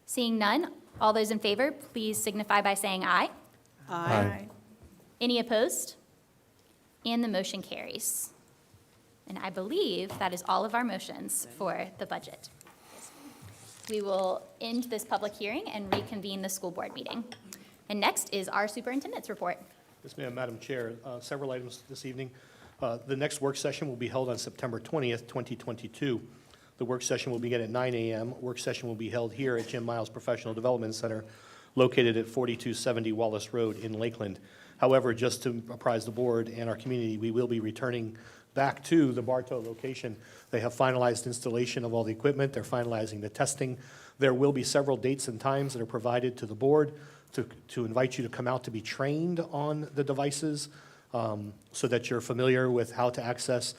Seeing none, all those in favor, please signify by saying aye. Aye. Any opposed? And the motion carries. And I believe that is all of our motions for the budget. We will end this public hearing and reconvene the school board meeting. And next is our superintendent's report. Yes, ma'am, Madam Chair. Several items this evening. The next work session will be held on September 20th, 2022. The work session will begin at 9 a.m. Work session will be held here at Jim Miles Professional Development Center, located at 4270 Wallace Road in Lakeland. However, just to apprise the board and our community, we will be returning back to the Bartow location. They have finalized installation of all the equipment. They're finalizing the testing. There will be several dates and times that are provided to the board to invite you to come out to be trained on the devices, so that you're familiar with how to access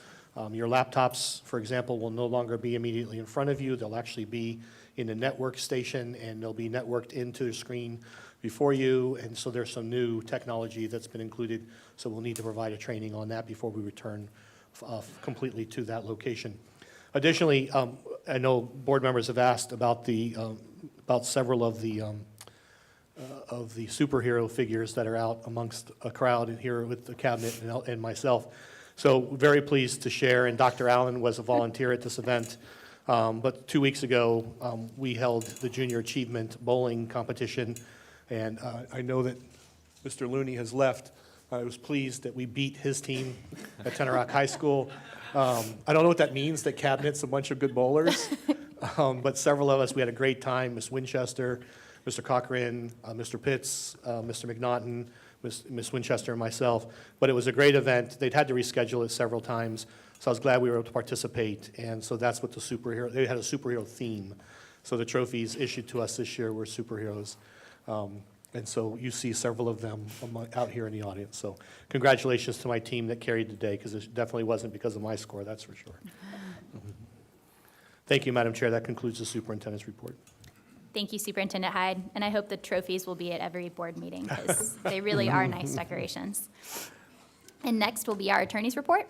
your laptops, for example, will no longer be immediately in front of you. They'll actually be in the network station, and they'll be networked into the screen before you. And so there's some new technology that's been included, so we'll need to provide a training on that before we return completely to that location. Additionally, I know board members have asked about about several of the superhero figures that are out amongst a crowd in here with the cabinet and myself. So very pleased to share, and Dr. Allen was a volunteer at this event. But 2 weeks ago, we held the Junior Achievement Bowling Competition, and I know that Mr. Looney has left. I was pleased that we beat his team at Tenor Rock High School. I don't know what that means, that cabinet's a bunch of good bowlers, but several of us, we had a great time. Miss Winchester, Mr. Cochran, Mr. Pitts, Mr. McNaughton, Miss Winchester, and myself. But it was a great event. They'd had to reschedule it several times, so I was glad we were able to participate. And so that's what they had a superhero theme. So the trophies issued to us this year were superheroes. And so you see several of them out here in the audience. So congratulations to my team that carried the day, because it definitely wasn't because of my score, that's for sure. Thank you, Madam Chair. That concludes the superintendent's report. Thank you, Superintendent Hyde, and I hope the trophies will be at every board meeting, because they really are nice decorations. And next will be our attorney's report.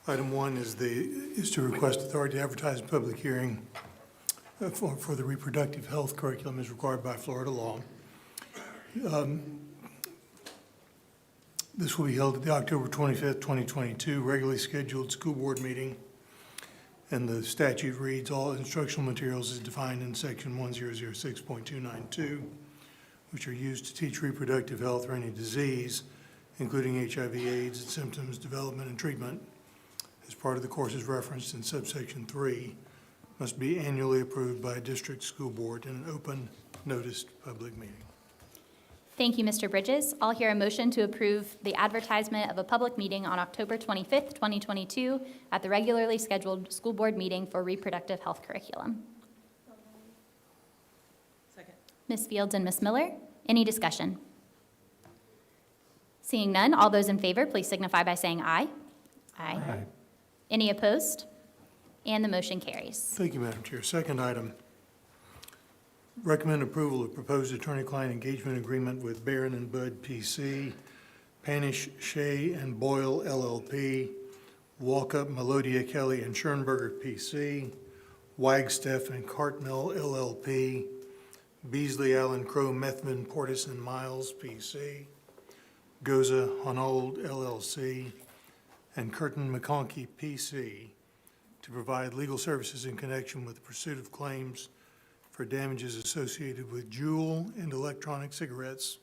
Item 1 is to request authority to advertise a public hearing for the reproductive health curriculum as required by Florida law. This will be held at the October 25th, 2022 regularly scheduled school board meeting. And the statute reads, all instructional materials as defined in section 1006.292, which are used to teach reproductive health or any disease, including HIV/AIDS and symptoms, development, and treatment, as part of the courses referenced in subsection 3, must be annually approved by a district school board in an open, noticed public meeting. Thank you, Mr. Bridges. I'll hear a motion to approve the advertisement of a public meeting on October 25th, 2022 at the regularly scheduled school board meeting for reproductive health curriculum. Second. Ms. Fields and Ms. Miller, any discussion? Seeing none, all those in favor, please signify by saying aye. Aye. Aye. Any opposed? And the motion carries. Thank you, Madam Chair. Second item, recommend approval of proposed attorney-client engagement agreement with Barron and Budd PC, Panish, Shea, and Boyle LLP, Walkup, Melodia, Kelly, and Schoenberger PC, Wagstaff and Cartmill LLP, Beasley, Allen, Crow, Methvin, Portis, and Miles PC, Goza, Honold LLC, and Curtin McConkey, P.C., to provide legal services in connection with the pursuit of claims for damages associated with Juul and electronic cigarettes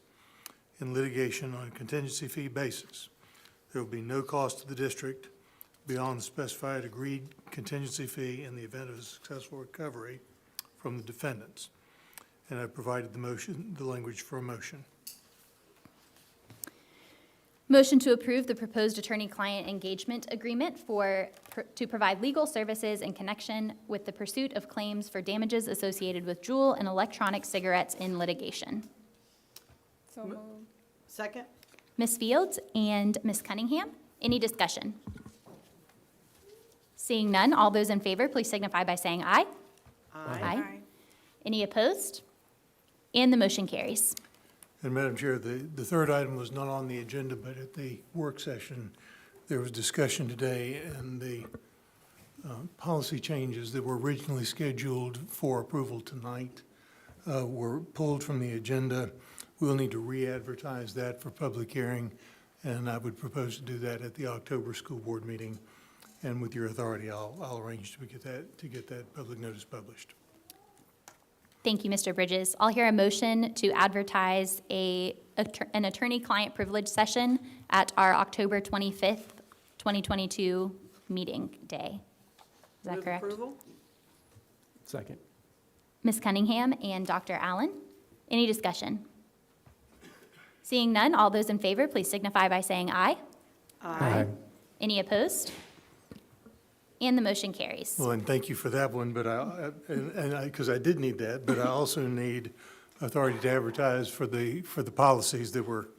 in litigation on a contingency fee basis. There will be no cost to the district beyond the specified agreed contingency fee in the event of a successful recovery from the defendants. And I've provided the language for a motion. Motion to approve the proposed attorney-client engagement agreement to provide legal services in connection with the pursuit of claims for damages associated with Juul and electronic cigarettes in litigation. So moved. Second? Ms. Fields and Ms. Cunningham, any discussion? Seeing none, all those in favor, please signify by saying aye. Aye. Any opposed? And the motion carries. And Madam Chair, the third item was not on the agenda, but at the work session, there was discussion today, and the policy changes that were originally scheduled for approval tonight were pulled from the agenda. We'll need to re-advertise that for public hearing, and I would propose to do that at the October school board meeting. And with your authority, I'll arrange to get that public notice published. Thank you, Mr. Bridges. I'll hear a motion to advertise an attorney-client privilege session at our October 25th, 2022 meeting day. Is that Move correct? approval? Second. Ms. Cunningham and Dr. Allen, any discussion? Seeing none, all those in favor, please signify by saying aye. Aye. Any opposed? And the motion carries. Well, and thank you for that one, but because I did need that, but I also need authority to advertise for the policies that were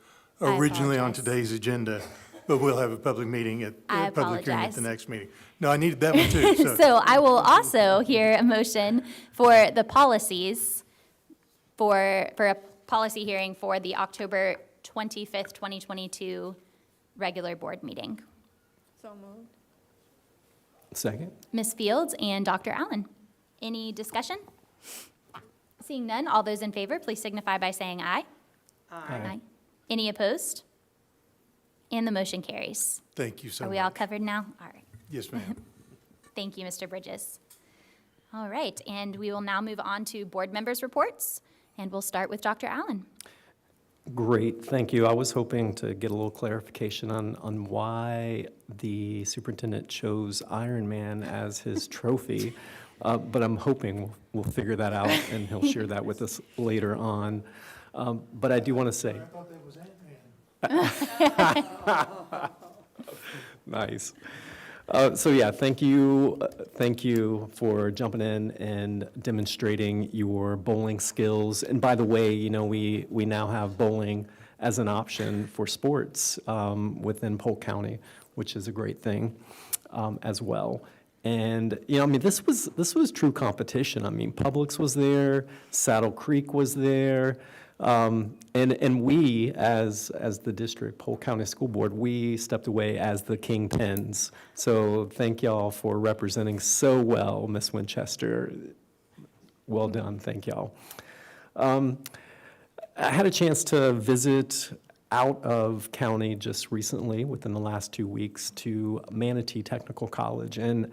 I originally on apologize. today's agenda, but we'll have a public meeting I public hearing at the apologize. next meeting. No, I needed that one too, so. So I will also hear a motion for the policies for a policy hearing for the October 25th, 2022 regular board meeting. So moved. Second. Ms. Fields and Dr. Allen, any discussion? Seeing none, all those in favor, please signify by saying aye. Aye. Any opposed? And the motion carries. Thank you so Are much. we all covered now? All right. Yes, ma'am. Thank you, Mr. Bridges. All right, and we will now move on to board members' reports, and we'll start with Dr. Allen. Great, thank you. I was hoping to get a little clarification on why the superintendent chose Ironman as his trophy, but I'm hoping we'll figure that out, and he'll share that with us later on. But I do want to say. I thought that was Ant-Man. Nice. So yeah, thank you for jumping in and demonstrating your bowling skills. And by the way, you know, we now have bowling as an option for sports within Polk County, which is a great thing as well. And you know, I mean, this was true competition. I mean, Publix was there, Saddle Creek was there. And we, as the district, Polk County School Board, we stepped away as the kingpins. So thank y'all for representing so well, Miss Winchester. Well done, thank y'all. I had a chance to visit out of county just recently, within the last 2 weeks, to Manatee Technical College. And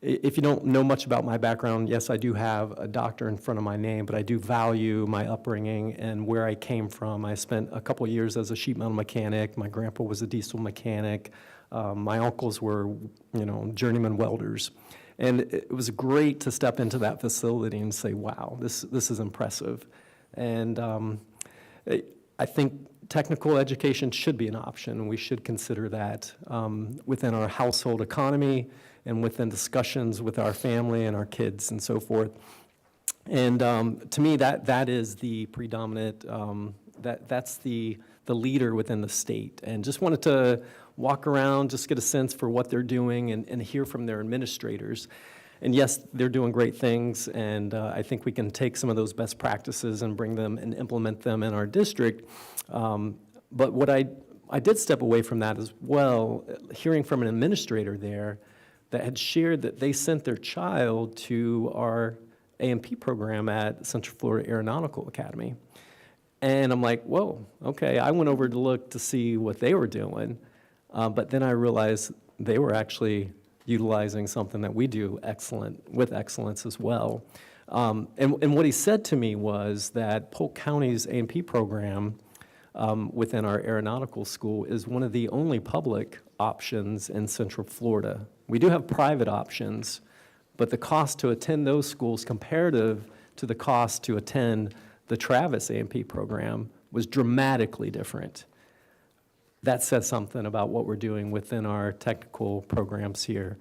if you don't know much about my background, yes, I do have a doctor in front of my name, but I do value my upbringing and where I came from. I spent a couple years as a sheet metal mechanic. My grandpa was a diesel mechanic. My uncles were, you know, journeyman welders. And it was great to step into that facility and say, wow, this is impressive. And I think technical education should be an option. We should consider that within our household economy and within discussions with our family and our kids and so forth. And to me, that is the predominant, that's the leader within the state. And just wanted to walk around, just get a sense for what they're doing and hear from their administrators. And yes, they're doing great things, and I think we can take some of those best practices and bring them and implement them in our district. But what I did step away from that as well, hearing from an administrator there that had shared that they sent their child to our A&P program at Central Florida Aeronautical Academy. And I'm like, whoa, okay. I went over to look to see what they were doing. But then I realized they were actually utilizing something that we do with excellence as well. And what he said to me was that Polk County's A&P program within our aeronautical school is one of the only public options in Central Florida. We do have private options, but the cost to attend those schools comparative to the cost to attend the Travis A&P program was dramatically different. That says something about what we're doing within our technical programs here.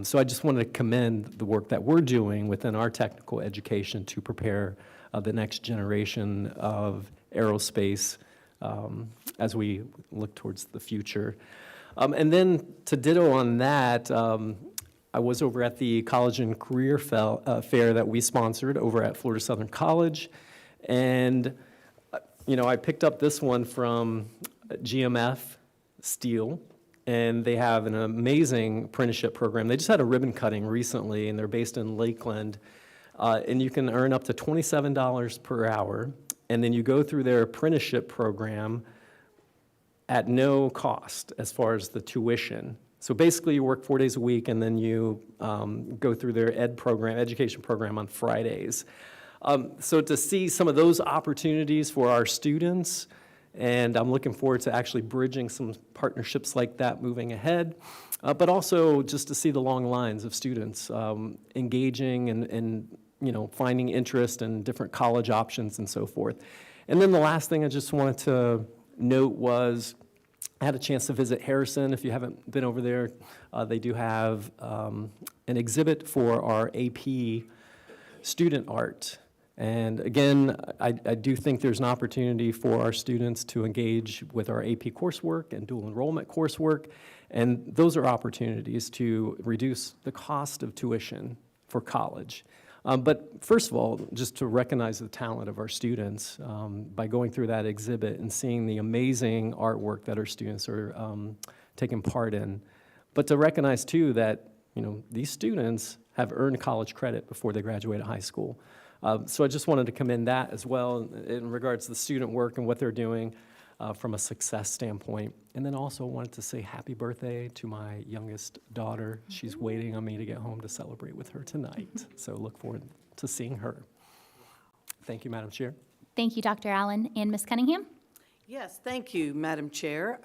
So I just wanted to commend the work that we're doing within our technical education to prepare the next generation of aerospace as we look towards the future. And then to ditto on that, I was over at the College and Career Fair that we sponsored over at Florida Southern College. And, I picked up this one from GMF Steel, and they have an amazing apprenticeship program. They just had a ribbon cutting recently, and they're based in Lakeland. And you can earn up to $27 per hour, and then you go through their apprenticeship program at no cost as far as the tuition. So basically, you work 4 days a week, and then you go through their education program on Fridays. So to see some of those opportunities for our students, and I'm looking forward to actually bridging some partnerships like that moving ahead, but also just to see the long lines of students engaging and finding interest in different college options and so forth. And then the last thing I just wanted to note was I had a chance to visit Harrison. If you haven't been over there, they do have an exhibit for our AP student art. And again, I do think there's an opportunity for our students to engage with our AP coursework and dual enrollment coursework, and those are opportunities to reduce the cost of tuition for college. But first of all, just to recognize the talent of our students by going through that exhibit and seeing the amazing artwork that our students are taking part in. But to recognize too that these students have earned college credit before they graduate high school. So I just wanted to commend that as well in regards to the student work and what they're doing from a success standpoint. And then also wanted to say happy birthday to my youngest daughter. She's waiting on me to get home to celebrate with her tonight. So look forward to seeing her. Thank you, Madam Chair. Thank you, Dr. Allen. And Ms. Cunningham? Yes, thank you, Madam Chair.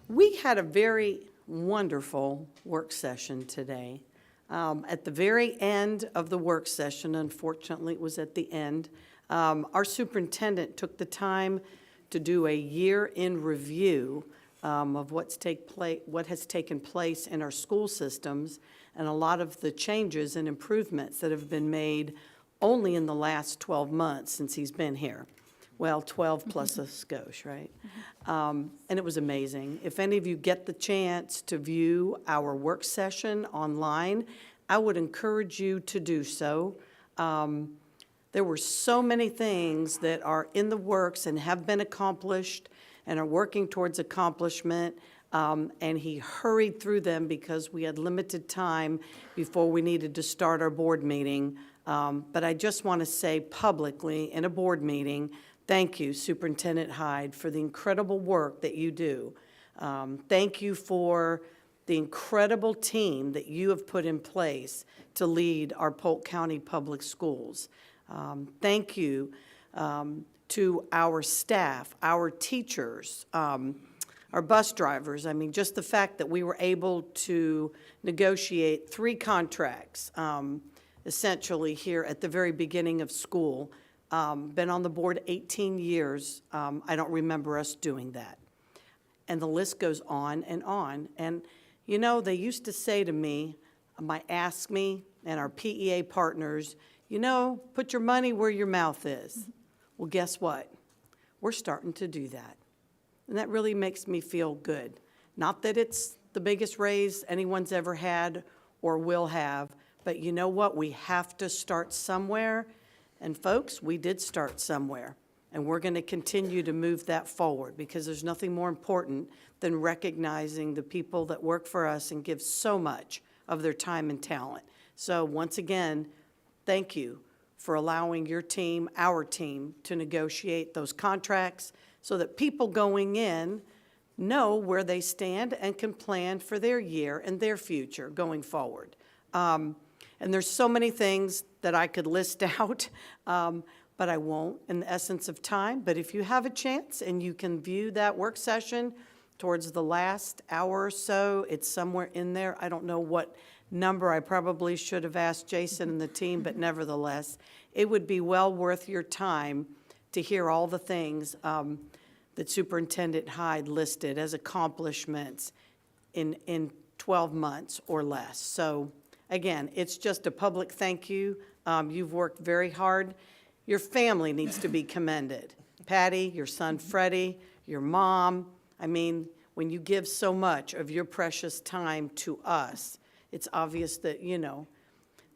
We had a very wonderful work session today. At the very end of the work session, unfortunately it was at the end, our superintendent took the time to do a year-in review of what has taken place in our school systems and a lot of the changes and improvements that have been made only in the last 12 months since he's been here. Well, 12 plus a skosh, right? And it was amazing. If any of you get the chance to view our work session online, I would encourage you to do so. There were so many things that are in the works and have been accomplished and are working towards accomplishment, and he hurried through them because we had limited time before we needed to start our board meeting. But I just want to say publicly in a board meeting, thank you, Superintendent Hyde, for the incredible work that you do. Thank you for the incredible team that you have put in place to lead our Polk County Public Schools. Thank you to our staff, our teachers, our bus drivers. I mean, just the fact that we were able to negotiate 3 contracts, essentially here at the very beginning of school. Been on the board 18 years. I don't remember us doing that. And the list goes on and on. And, they used to say to me, ask me and our PEA partners, put your money where your mouth is. Well, guess what? We're starting to do that. And that really makes me feel good. Not that it's the biggest raise anyone's ever had or will have, but you know what? We have to start somewhere. And folks, we did start somewhere. And we're going to continue to move that forward because there's nothing more important than recognizing the people that work for us and give so much of their time and talent. So once again, thank you for allowing your team, our team, to negotiate those contracts so that people going in know where they stand and can plan for their year and their future going forward. And there's so many things that I could list out, but I won't in the essence of time. But if you have a chance and you can view that work session towards the last hour or so, it's somewhere in there. I don't know what number. I probably should have asked Jason and the team, but nevertheless, it would be well worth your time to hear all the things that Superintendent Hyde listed as accomplishments in 12 months or less. So again, it's just a public thank you. You've worked very hard. Your family needs to be commended. Patty, your son Freddie, your mom. I mean, when you give so much of your precious time to us, it's obvious that, you know,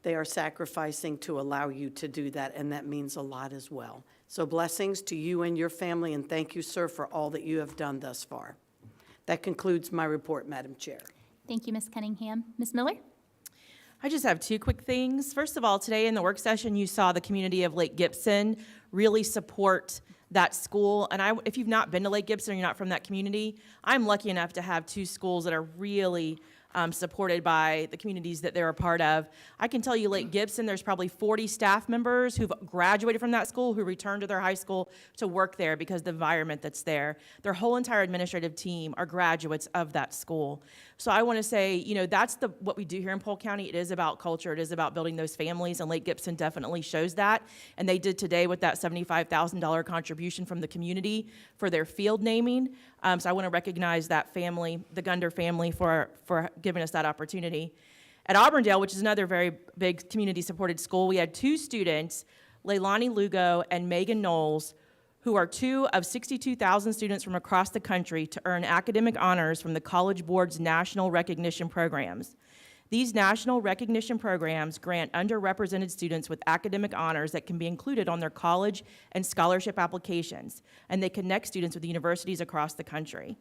they are sacrificing to allow you to do that, and that means a lot as well. So blessings to you and your family, and thank you, sir, for all that you have done thus far. That concludes my report, Madam Chair. Thank you, Ms. Cunningham. Ms. Miller? I just have two quick things. First of all, today in the work session, you saw the community of Lake Gibson really support that school. And if you've not been to Lake Gibson or you're not from that community, I'm lucky enough to have two schools that are really supported by the communities that they're a part of. I can tell you Lake Gibson, there's probably 40 staff members who've graduated from that school who returned to their high school to work there because of the environment that's there. Their whole entire administrative team are graduates of that school. So I want to say, you know, that's what we do here in Polk County. It is about culture. It is about building those families, and Lake Gibson definitely shows that. And they did today with that $75,000 contribution from the community for their field naming. So I want to recognize that family, the Gunder family, for giving us that opportunity. At Auburndale, which is another very big community-supported school, we had two students, Leilani Lugo and Megan Knowles, who are two of 62,000 students from across the country to earn academic honors from the College Board's national recognition programs. These national recognition programs grant underrepresented students with academic honors that can be included on their college and scholarship applications, and they connect students with universities across the country.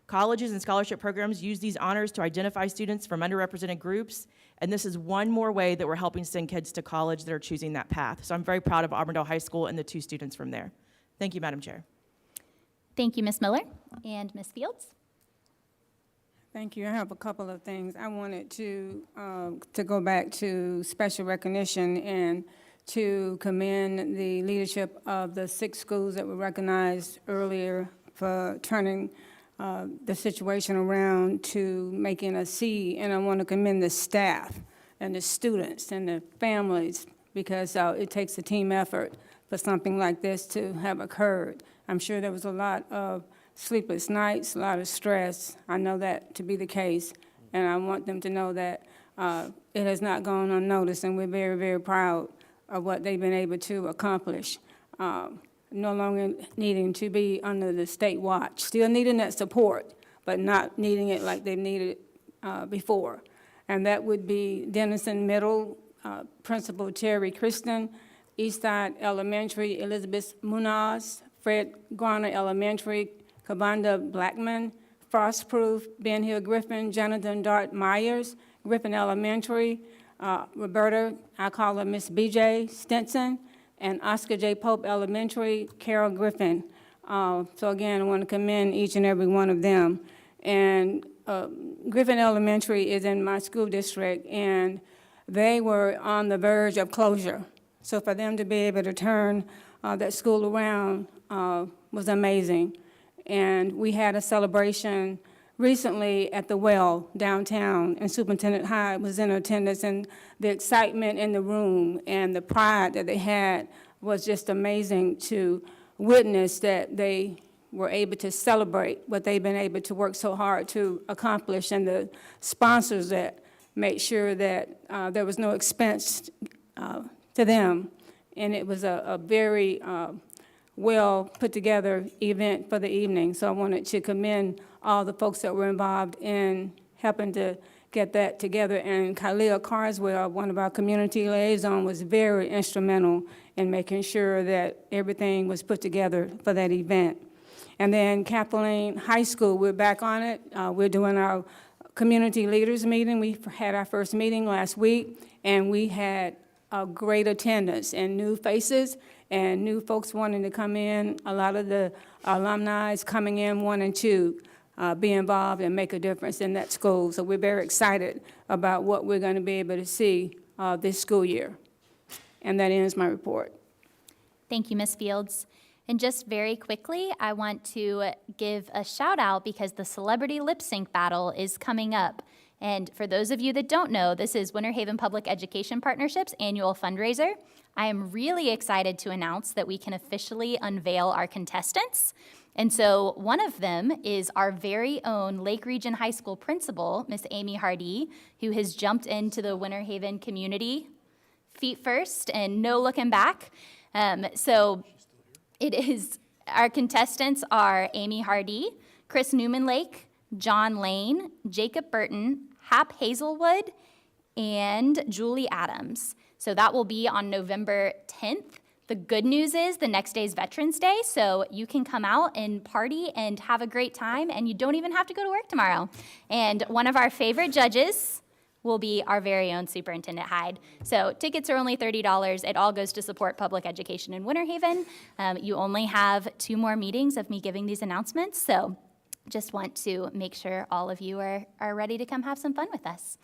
Colleges and scholarship programs use these honors to identify students from underrepresented groups, and this is one more way that we're helping send kids to college that are choosing that path. So I'm very proud of Auburndale High School and the two students from there. Thank you, Madam Chair. Thank you, Ms. Miller. And Ms. Fields? Thank you. I have a couple of things. I wanted to go back to special recognition and to commend the leadership of the 6 schools that were recognized earlier for turning the situation around to making a C. And I want to commend the staff and the students and the families, because it takes a team effort for something like this to have occurred. I'm sure there was a lot of sleepless nights, a lot of stress. I know that to be the case, and I want them to know that it has not gone unnoticed, and we're very, very proud of what they've been able to accomplish. No longer needing to be under the state watch, still needing that support, but not needing it like they've needed it before. And that would be Denison Middle, Principal Terry Kristen, Eastside Elementary, Elizabeth Munoz, Fred Garner Elementary, Cabanda Blackman, Frostproof, Ben Hill Griffin, Jonathan Dart Myers, Griffin Elementary, Roberta, I call her Miss BJ Stinson, and Oscar J. Pope Elementary, Carol Griffin. So again, I want to commend each and every one of them. And Griffin Elementary is in my school district, and they were on the verge of closure. So for them to be able to turn that school around was amazing. And we had a celebration recently at the Well downtown, and Superintendent Hyde was in attendance, and the excitement in the room and the pride that they had was just amazing to witness, that they were able to celebrate what they've been able to work so hard to accomplish, and the sponsors that made sure that there was no expense to them. And it was a very well put together event for the evening. So I wanted to commend all the folks that were involved in helping to get that together. And Khalil Carswell, one of our community liaisons, was very instrumental in making sure that everything was put together for that event. And then Kathleen High School, we're back on it. We're doing our community leaders meeting. We had our first meeting last week, and we had a great attendance and new faces and new folks wanting to come in. A lot of the alumni coming in wanting to be involved and make a difference in that school. So we're very excited about what we're going to be able to see this school year. And that ends my report. Thank you, Ms. Fields. And just very quickly, I want to give a shout out because the Celebrity Lip Sync Battle is coming up. And for those of you that don't know, this is Winter Haven Public Education Partnership's annual fundraiser. I am really excited to announce that we can officially unveil our contestants. And so one of them is our very own Lake Region High School principal, Miss Amy Hardy, who has jumped into the Winter Haven community feet first and no looking back. So it is, our contestants are Amy Hardy, Chris Newman Lake, John Lane, Jacob Burton, Hap Hazelwood, and Julie Adams. So that will be on November 10th. The good news is the next day is Veterans Day, so you can come out and party and have a great time, and you don't even have to go to work tomorrow. And one of our favorite judges will be our very own Superintendent Hyde. So tickets are only $30. It all goes to support public education in Winter Haven. You only have 2 more meetings of me giving these announcements, so just want to make sure all of you are ready to come have some fun with us.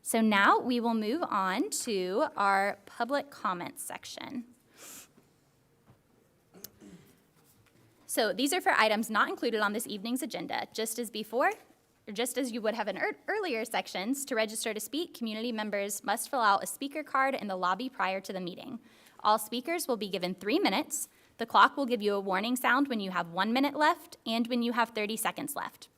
So now we will move on to our public comments section. So these are for items not included on this evening's agenda. Just as before, or just as you would have in earlier sections, to register to speak, community members must fill out a speaker card in the lobby prior to the meeting. All speakers will be given 3 minutes. The clock will give you a warning sound when you have 1 minute left and when you have 30 seconds left.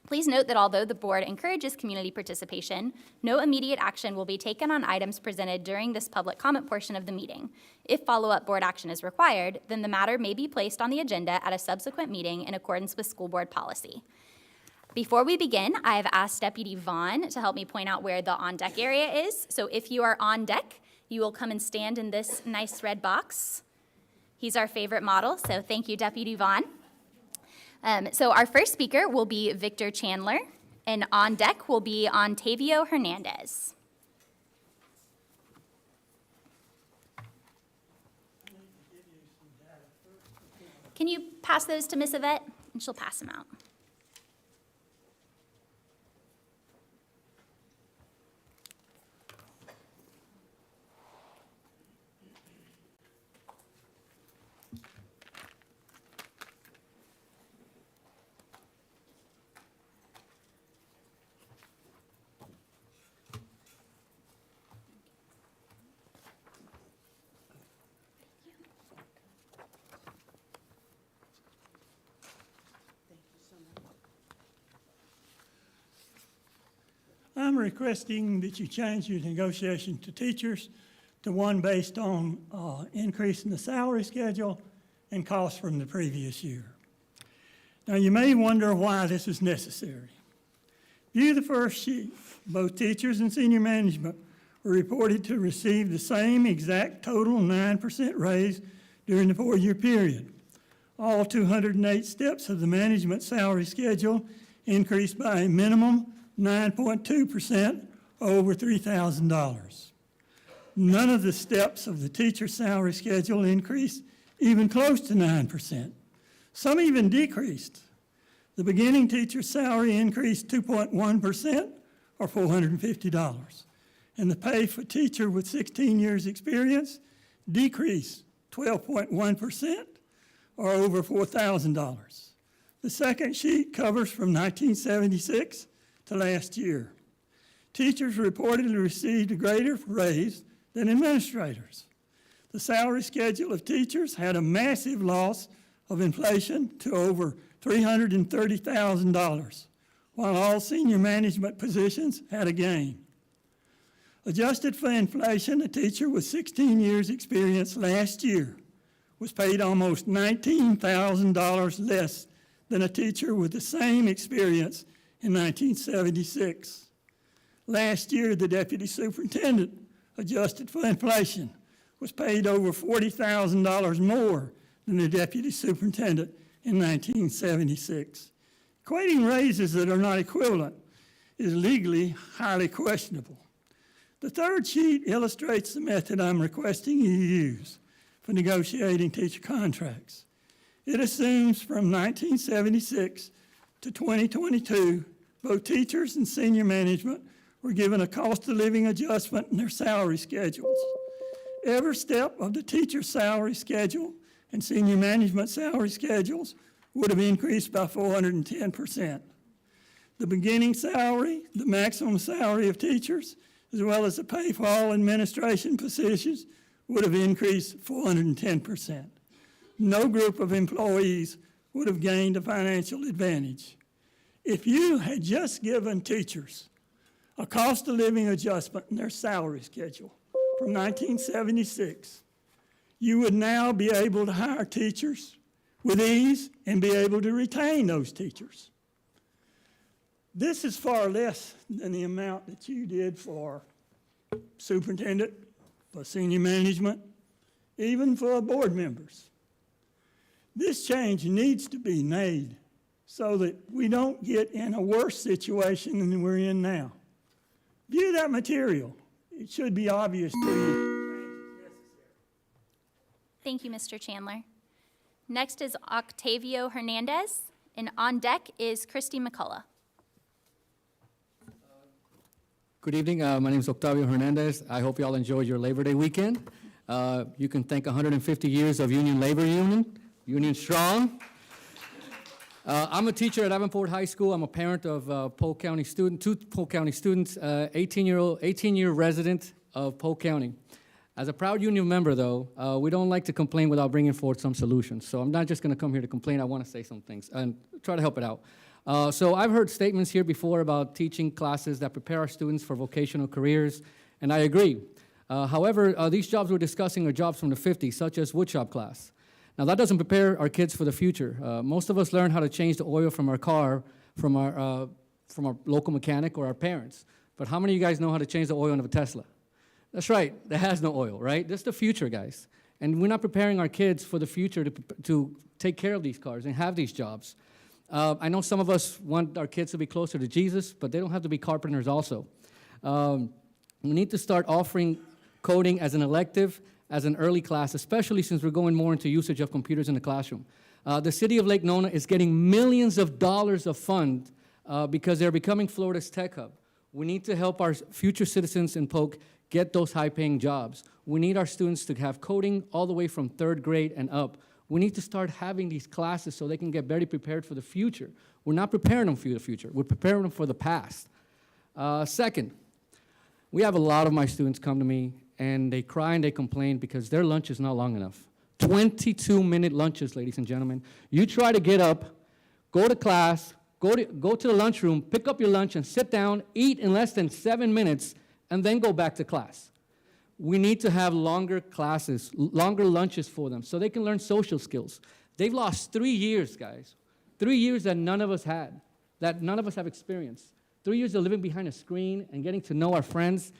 Please note that although the board encourages community participation, no immediate action will be taken on items presented during this public comment portion of the meeting. If follow-up board action is required, then the matter may be placed on the agenda at a subsequent meeting in accordance with school board policy. Before we begin, I have asked Deputy Vaughn to help me point out where the on-deck area is. So if you are on deck, you will come and stand in this nice red box. He's our favorite model, so thank you, Deputy Vaughn. So our first speaker will be Victor Chandler, and on deck will be Ontavio Hernandez. Can you pass those to Miss Yvette? And she'll pass them out. I'm requesting that you change your negotiation to teachers to one based on increase in the salary schedule and costs from the previous year. Now, you may wonder why this is necessary. View the first sheet. Both teachers and senior management were reported to receive the same exact total 9% raise during the 4-year period. All 208 steps of the management salary schedule increased by a minimum 9.2%, over $3,000. None of the steps of the teacher salary schedule increased even close to 9%. Some even decreased. The beginning teacher salary increased 2.1%, or $450. And the pay for teacher with 16 years experience decreased 12.1%, or over $4,000. The second sheet covers from 1976 to last year. Teachers reportedly received a greater raise than administrators. The salary schedule of teachers had a massive loss of inflation to over $330,000, while all senior management positions had a gain. Adjusted for inflation, a teacher with 16 years experience last year was paid almost $19,000 less than a teacher with the same experience in 1976. Last year, the deputy superintendent, adjusted for inflation, was paid over $40,000 more than the deputy superintendent in 1976. Equating raises that are not equivalent is legally highly questionable. The third sheet illustrates the method I'm requesting you use for negotiating teacher contracts. It assumes from 1976 to 2022, both teachers and senior management were given a cost of living adjustment in their salary schedules. Every step of the teacher salary schedule and senior management salary schedules would have increased by 410%. The beginning salary, the maximum salary of teachers, as well as the pay for all administration positions would have increased 410%. No group of employees would have gained a financial advantage. If you had just given teachers a cost of living adjustment in their salary schedule from 1976, you would now be able to hire teachers with ease and be able to retain those teachers. This is far less than the amount that you did for superintendent, for senior management, even for board members. This change needs to be made so that we don't get in a worse situation than we're in now. View that material. It should be obvious to you. Thank you, Mr. Chandler. Next is Octavio Hernandez, and on deck is Christy McCullough. Good evening. My name is Octavio Hernandez. I hope you all enjoyed your Labor Day weekend. You can thank 150 years of union labor union strong. I'm a teacher at Davenport High School. I'm a parent of Polk County student, two Polk County students, 18-year resident of Polk County. As a proud union member, though, we don't like to complain without bringing forth some solutions. So I'm not just going to come here to complain. I want to say some things and try to help it out. So I've heard statements here before about teaching classes that prepare our students for vocational careers, and I agree. However, these jobs we're discussing are jobs from the 50s, such as woodshop class. Now, that doesn't prepare our kids for the future. Most of us learn how to change the oil from our car from our local mechanic or our parents. But how many of you guys know how to change the oil in a Tesla? That's right, that has no oil, right? That's the future, guys. And we're not preparing our kids for the future to take care of these cars and have these jobs. I know some of us want our kids to be closer to Jesus, but they don't have to be carpenters also. We need to start offering coding as an elective, as an early class, especially since we're going more into usage of computers in the classroom. The city of Lake Nona is getting millions of dollars of fund because they're becoming Florida's tech hub. We need to help our future citizens in Polk get those high-paying jobs. We need our students to have coding all the way from 3rd grade and up. We need to start having these classes so they can get better prepared for the future. We're not preparing them for the future. We're preparing them for the past. Second, we have a lot of my students come to me, and they cry and they complain because their lunch is not long enough. 22-minute lunches, ladies and gentlemen. You try to get up, go to class, go to the lunchroom, pick up your lunch, and sit down, eat in less than 7 minutes, and then go back to class. We need to have longer classes, longer lunches for them so they can learn social skills. They've lost 3 years, guys. 3 years that none of us had, that none of us have experienced. 3 years of living behind a screen and getting to know our friends,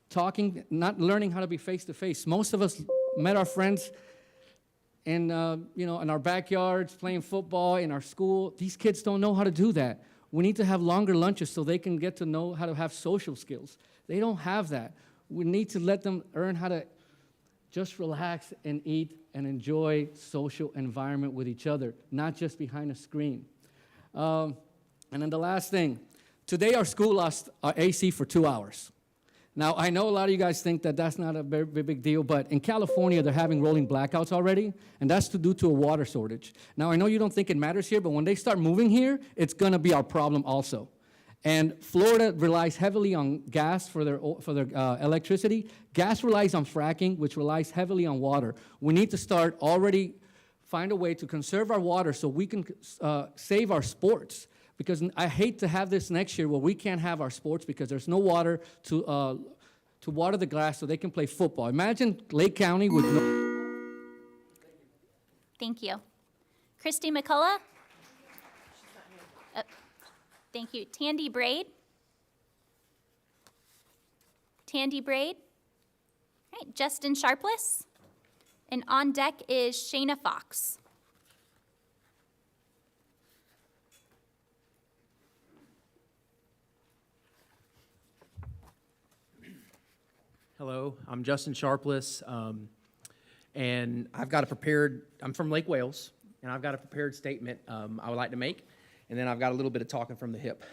talking, not learning how to be face-to-face. Most of us met our friends in our backyards, playing football, in our school. These kids don't know how to do that. We need to have longer lunches so they can get to know how to have social skills. They don't have that. We need to let them learn how to just relax and eat and enjoy social environment with each other, not just behind a screen. And then the last thing, today our school lost our AC for 2 hours. Now, I know a lot of you guys think that that's not a very big deal, but in California, they're having rolling blackouts already, and that's due to a water shortage. Now, I know you don't think it matters here, but when they start moving here, it's going to be our problem also. And Florida relies heavily on gas for their electricity. Gas relies on fracking, which relies heavily on water. We need to start already find a way to conserve our water so we can save our sports. Because I hate to have this next year where we can't have our sports because there's no water to water the grass so they can play football. Imagine Lake County with no... Thank you. Christy McCullough? Thank you. Tandy Braid? Tandy Braid? All right, Justin Sharpless? And on deck is Shayna Fox. Hello, I'm Justin Sharpless, and I've got a prepared, I'm from Lake Wales, and I've got a prepared statement I would like to make. and then I've got a little bit of talking from the hip.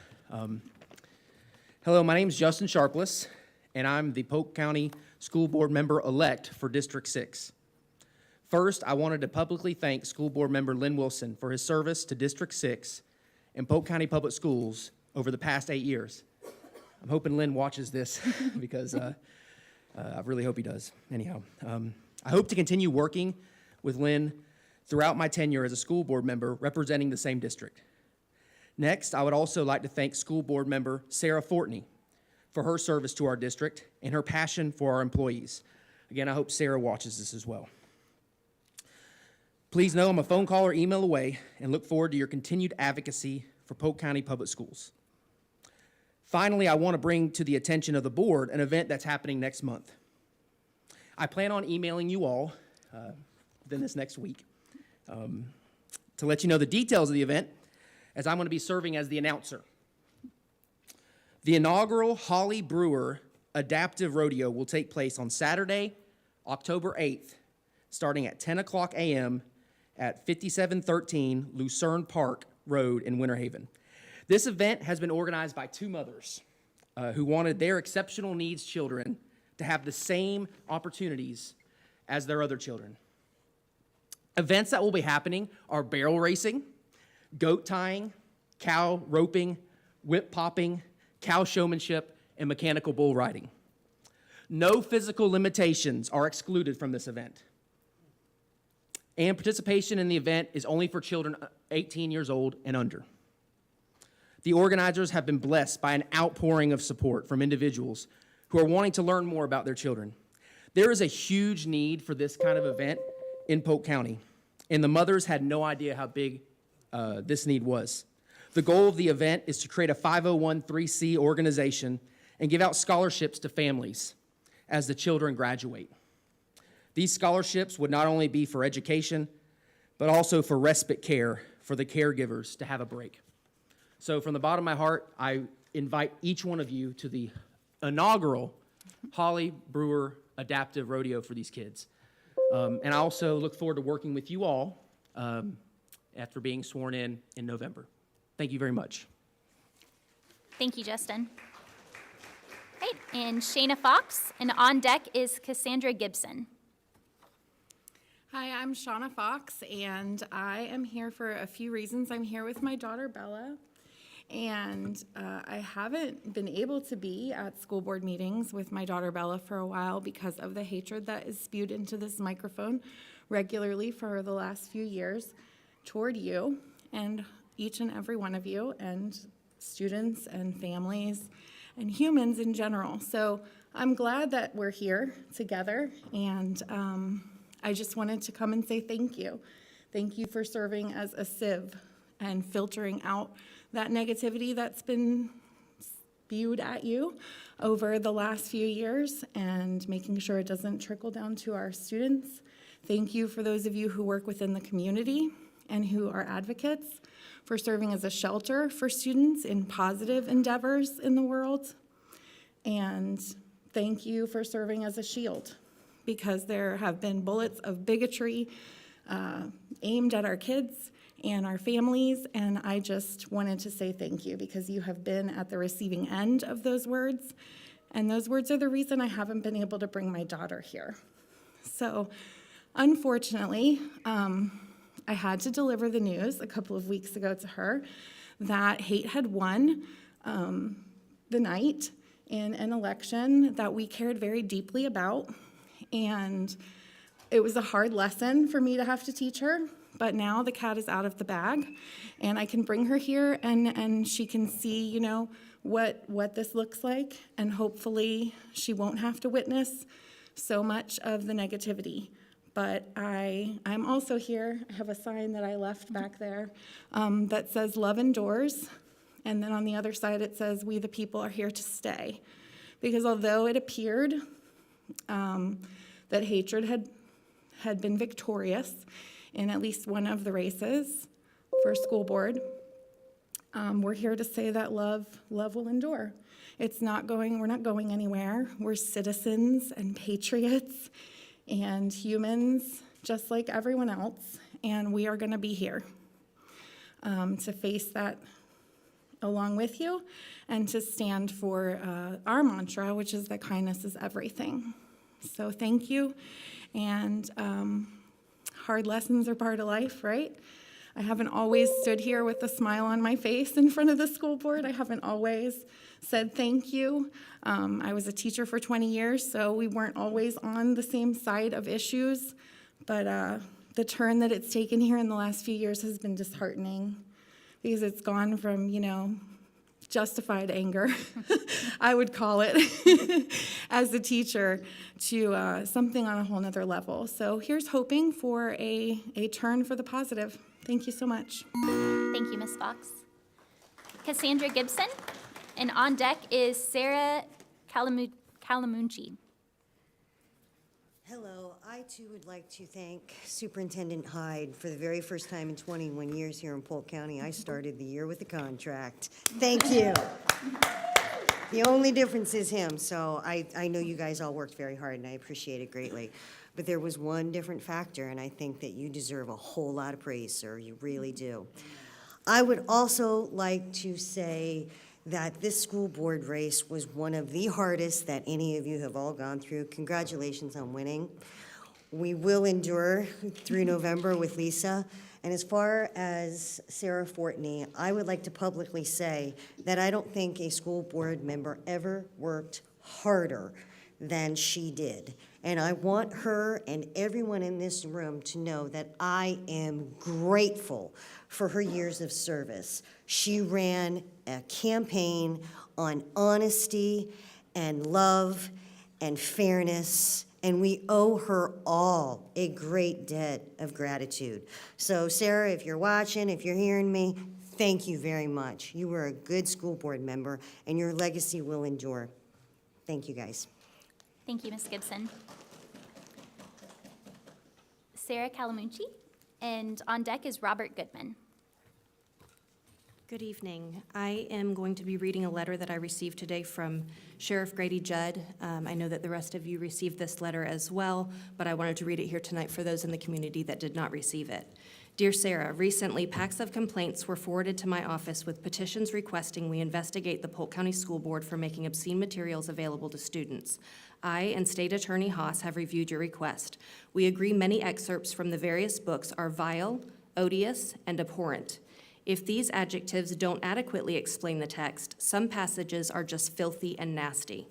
Hello, my name is Justin Sharpless, and I'm the Polk County School Board Member-elect for District 6. First, I wanted to publicly thank School Board Member Lynn Wilson for his service to District 6 and Polk County Public Schools over the past 8 years. I'm hoping Lynn watches this because I really hope he does. Anyhow, I hope to continue working with Lynn throughout my tenure as a school board member representing the same district. Next, I would also like to thank School Board Member Sarah Fortney for her service to our district and her passion for our employees. Again, I hope Sarah watches this as well. Please know I'm a phone call or email away and look forward to your continued advocacy for Polk County Public Schools. Finally, I want to bring to the attention of the board an event that's happening next month. I plan on emailing you all within this next week to let you know the details of the event, as I'm going to be serving as the announcer. The inaugural Holly Brewer Adaptive Rodeo will take place on Saturday, October 8th, starting at 10 o'clock a.m. at 5713 Lucerne Park Road in Winter Haven. This event has been organized by two mothers who wanted their exceptional needs children to have the same opportunities as their other children. Events that will be happening are barrel racing, goat tying, cow roping, whip popping, cow showmanship, and mechanical bull riding. No physical limitations are excluded from this event. And participation in the event is only for children 18 years old and under. The organizers have been blessed by an outpouring of support from individuals who are wanting to learn more about their children. There is a huge need for this kind of event in Polk County, and the mothers had no idea how big this need was. The goal of the event is to create a 501(c) organization and give out scholarships to families as the children graduate. These scholarships would not only be for education, but also for respite care for the caregivers to have a break. So from the bottom of my heart, I invite each one of you to the inaugural Holly Brewer Adaptive Rodeo for these kids. And I also look forward to working with you all after being sworn in November. Thank you very much. Thank you, Justin. Right, and Shayna Fox, and on deck is Cassandra Gibson. Hi, I'm Shauna Fox, and I am here for a few reasons. I'm here with my daughter, Bella, and I haven't been able to be at school board meetings with my daughter, Bella, for a while because of the hatred that is spewed into this microphone regularly for the last few years toward you and each and every one of you, and students and families and humans in general. So I'm glad that we're here together, and I just wanted to come and say thank you. Thank you for serving as a sieve and filtering out that negativity that's been spewed at you over the last few years and making sure it doesn't trickle down to our students. Thank you for those of you who work within the community and who are advocates for serving as a shelter for students in positive endeavors in the world. And thank you for serving as a shield, because there have been bullets of bigotry aimed at our kids and our families, and I just wanted to say thank you because you have been at the receiving end of those words, and those words are the reason I haven't been able to bring my daughter here. So, unfortunately, I had to deliver the news a couple of weeks ago to her that hate had won the night in an election that we cared very deeply about. And it was a hard lesson for me to have to teach her, but now the cat is out of the bag, and I can bring her here and she can see, you know, what this looks like, and hopefully she won't have to witness so much of the negativity. But I'm also here. I have a sign that I left back there that says love endures, and then on the other side it says we the people are here to stay. Because although it appeared that hatred had been victorious in at least one of the races for school board, we're here to say that love will endure. We're not going anywhere. We're citizens and patriots and humans just like everyone else, and we are going to be here. to face that along with you and to stand for our mantra, which is that kindness is everything. So thank you. And hard lessons are part of life, right? I haven't always stood here with a smile on my face in front of the school board. I haven't always said thank you. I was a teacher for 20 years, so we weren't always on the same side of issues. But the turn that it's taken here in the last few years has been disheartening because it's gone from, justified anger, I would call it, as a teacher, to something on a whole nother level. So here's hoping for a turn for the positive. Thank you so much. Thank you, Ms. Fox. Cassandra Gibson, and on deck is Sarah Calamunchi. Hello, I too would like to thank Superintendent Hyde for the very first time in 21 years here in Polk County. I started the year with a contract. Thank you. The only difference is him, so I know you guys all worked very hard and I appreciate it greatly. But there was one different factor, and I think that you deserve a whole lot of praise, sir. You really do. I would also like to say that this school board race was one of the hardest that any of you have all gone through. Congratulations on winning. We will endure through November with Lisa. And as far as Sarah Fortney, I would like to publicly say that I don't think a school board member ever worked harder than she did. And I want her and everyone in this room to know that I am grateful for her years of service. She ran a campaign on honesty and love and fairness, and we owe her all a great debt of gratitude. So Sarah, if you're watching, if you're hearing me, thank you very much. You were a good school board member, and your legacy will endure. Thank you, guys. Thank you, Ms. Gibson. Sarah Calamunchi, and on deck is Robert Goodman. Good evening. I am going to be reading a letter that I received today from Sheriff Grady Judd. I know that the rest of you received this letter as well, but I wanted to read it here tonight for those in the community that did not receive it. Dear Sarah, recently packs of complaints were forwarded to my office with petitions requesting we investigate the Polk County School Board for making obscene materials available to students. I and State Attorney Haas have reviewed your request. We agree many excerpts from the various books are vile, odious, and abhorrent. If these adjectives don't adequately explain the text, some passages are just filthy and nasty.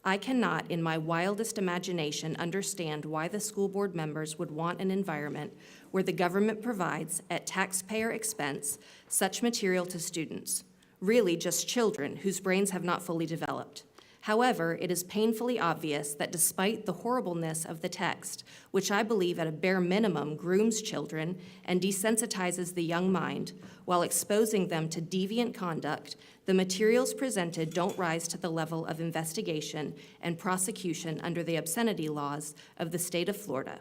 I cannot, in my wildest imagination, understand why the school board members would want an environment where the government provides, at taxpayer expense, such material to students, really just children whose brains have not fully developed. However, it is painfully obvious that despite the horribleness of the text, which I believe at a bare minimum grooms children and desensitizes the young mind while exposing them to deviant conduct, the materials presented don't rise to the level of investigation and prosecution under the obscenity laws of the state of Florida.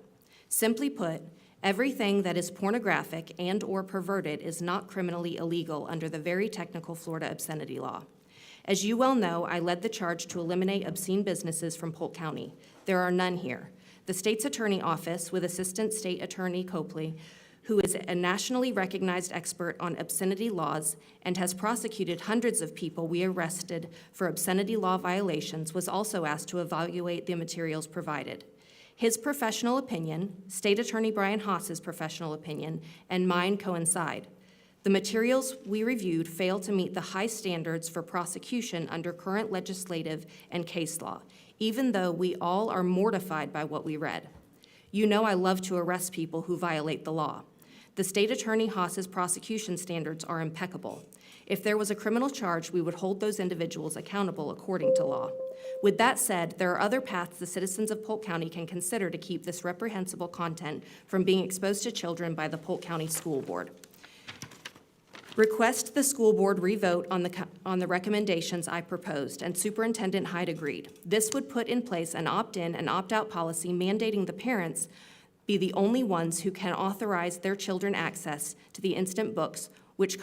Simply put, everything that is pornographic and/or perverted is not criminally illegal under the very technical Florida obscenity law. As you well know, I led the charge to eliminate obscene businesses from Polk County. There are none here. The state's attorney office, with Assistant State Attorney Copley, who is a nationally recognized expert on obscenity laws and has prosecuted hundreds of people we arrested for obscenity law violations, was also asked to evaluate the materials provided. His professional opinion, State Attorney Brian Haas's professional opinion, and mine coincide. The materials we reviewed fail to meet the high standards for prosecution under current legislative and case law, even though we all are mortified by what we read. You know I love to arrest people who violate the law. The State Attorney Haas's prosecution standards are impeccable. If there was a criminal charge, we would hold those individuals accountable according to law. With that said, there are other paths the citizens of Polk County can consider to keep this reprehensible content from being exposed to children by the Polk County School Board. Request the school board revote on the recommendations I proposed, and Superintendent Hyde agreed. This would put in place an opt-in and opt-out policy mandating the parents be the only ones who can authorize their children access to the instant books, which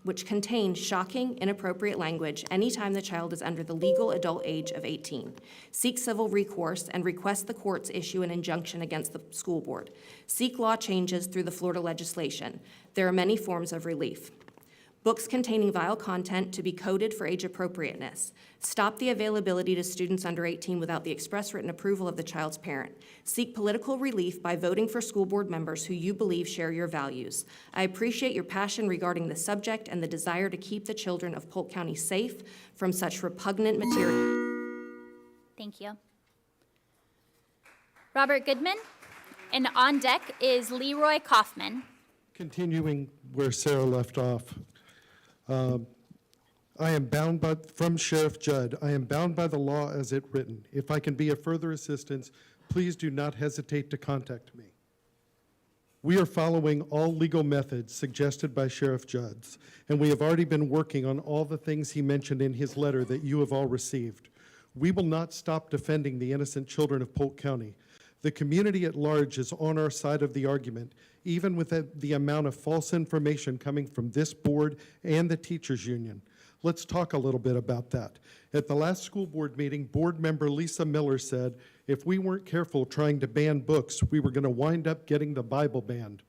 which contain shocking, inappropriate language anytime the child is under the legal adult age of 18. Seek civil recourse and request the courts issue an injunction against the school board. Seek law changes through the Florida legislation. There are many forms of relief. Books containing vile content to be coded for age appropriateness. Stop the availability to students under 18 without the express written approval of the child's parent. Seek political relief by voting for school board members who you believe share your values. I appreciate your passion regarding the subject and the desire to keep the children of Polk County safe from such repugnant material. Thank you. Robert Goodman. And on deck is Leroy Kaufman. Continuing where Sarah left off. I am bound by, from Sheriff Judd, I am bound by the law as it written. If I can be of further assistance, please do not hesitate to contact me. We are following all legal methods suggested by Sheriff Judd, and we have already been working on all the things he mentioned in his letter that you have all received. We will not stop defending the innocent children of Polk County. The community at large is on our side of the argument, even with the amount of false information coming from this board and the teachers union. Let's talk a little bit about that. At the last school board meeting, board member Lisa Miller said, if we weren't careful trying to ban books, we were going to wind up getting the Bible banned.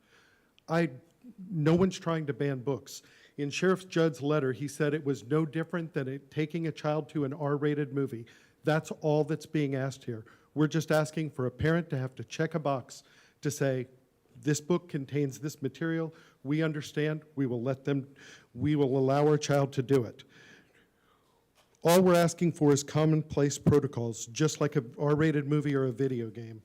No one's trying to ban books. In Sheriff Judd's letter, he said it was no different than taking a child to an R-rated movie. That's all that's being asked here. We're just asking for a parent to have to check a box to say, this book contains this material. We understand. We will allow our child to do it. All we're asking for is commonplace protocols, just like an R-rated movie or a video game.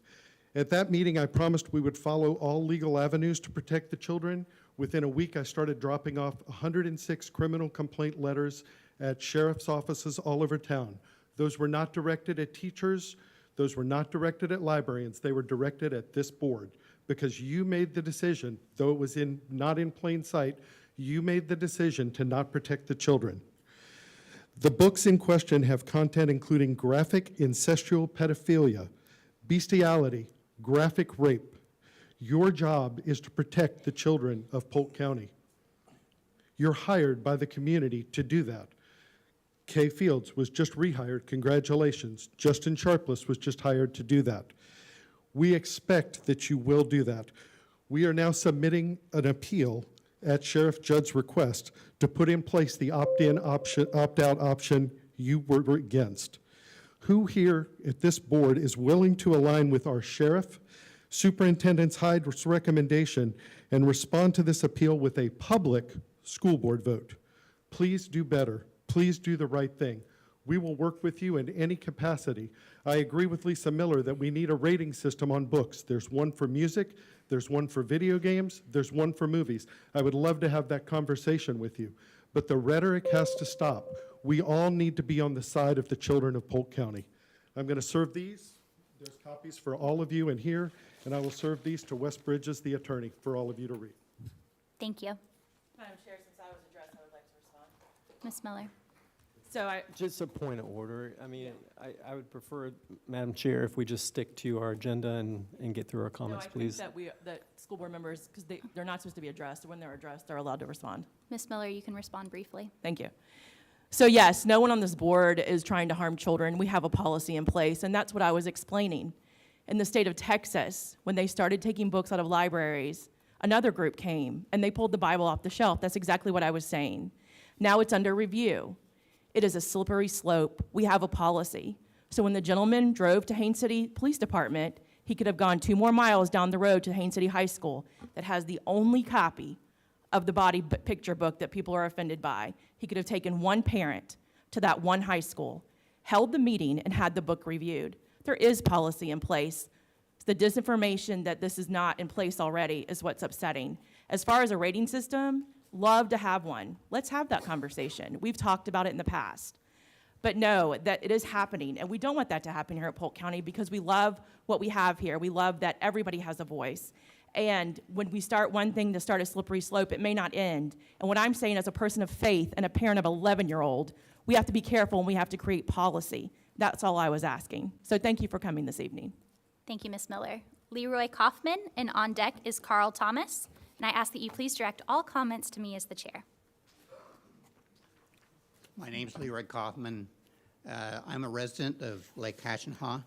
At that meeting, I promised we would follow all legal avenues to protect the children. Within a week, I started dropping off 106 criminal complaint letters at sheriff's offices all over town. Those were not directed at teachers. Those were not directed at librarians. They were directed at this board because you made the decision, though it was not in plain sight, you made the decision to not protect the children. The books in question have content including graphic incestual pedophilia, bestiality, graphic rape. Your job is to protect the children of Polk County. You're hired by the community to do that. Kay Fields was just rehired, congratulations. Justin Sharpless was just hired to do that. We expect that you will do that. We are now submitting an appeal at Sheriff Judd's request to put in place the opt-in option, opt-out option you were against. Who here at this board is willing to align with our sheriff, Superintendent Hyde's recommendation, and respond to this appeal with a public school board vote? Please do better. Please do the right thing. We will work with you in any capacity. I agree with Lisa Miller that we need a rating system on books. There's one for music, there's one for video games, there's one for movies. I would love to have that conversation with you. But the rhetoric has to stop. We all need to be on the side of the children of Polk County. I'm going to serve these. There's copies for all of you in here, and I will serve these to Wes Bridges, the attorney, for all of you to read. Thank you. Madam Chair, since I was addressed, I would like to respond. Ms. Miller. Just a point of order. I mean, I would prefer, Madam Chair, if we just stick to our agenda and get through our comments, please. No, I think that school board members, because they're not supposed to be addressed, when they're addressed, they're allowed to respond. Ms. Miller, you can respond briefly. Thank you. So yes, no one on this board is trying to harm children. We have a policy in place, and that's what I was explaining. In the state of Texas, when they started taking books out of libraries, another group came, and they pulled the Bible off the shelf. That's exactly what I was saying. Now it's under review. It is a slippery slope. We have a policy. So when the gentleman drove to Haines City Police Department, he could have gone 2 more miles down the road to Haines City High School that has the only copy of the body picture book that people are offended by. He could have taken one parent to that one high school, held the meeting, and had the book reviewed. There is policy in place. The disinformation that this is not in place already is what's upsetting. As far as a rating system, love to have one. Let's have that conversation. We've talked about it in the past. But no, that it is happening, and we don't want that to happen here at Polk County because we love what we have here. We love that everybody has a voice. And when we start one thing to start a slippery slope, it may not end. And what I'm saying as a person of faith and a parent of an 11-year-old, we have to be careful and we have to create policy. That's all I was asking. So thank you for coming this evening. Thank you, Ms. Miller. Leroy Kaufman, and on deck is Carl Thomas. And I ask that you please direct all comments to me as the chair. My name's Leroy Kaufman. I'm a resident of Lake Hashenha,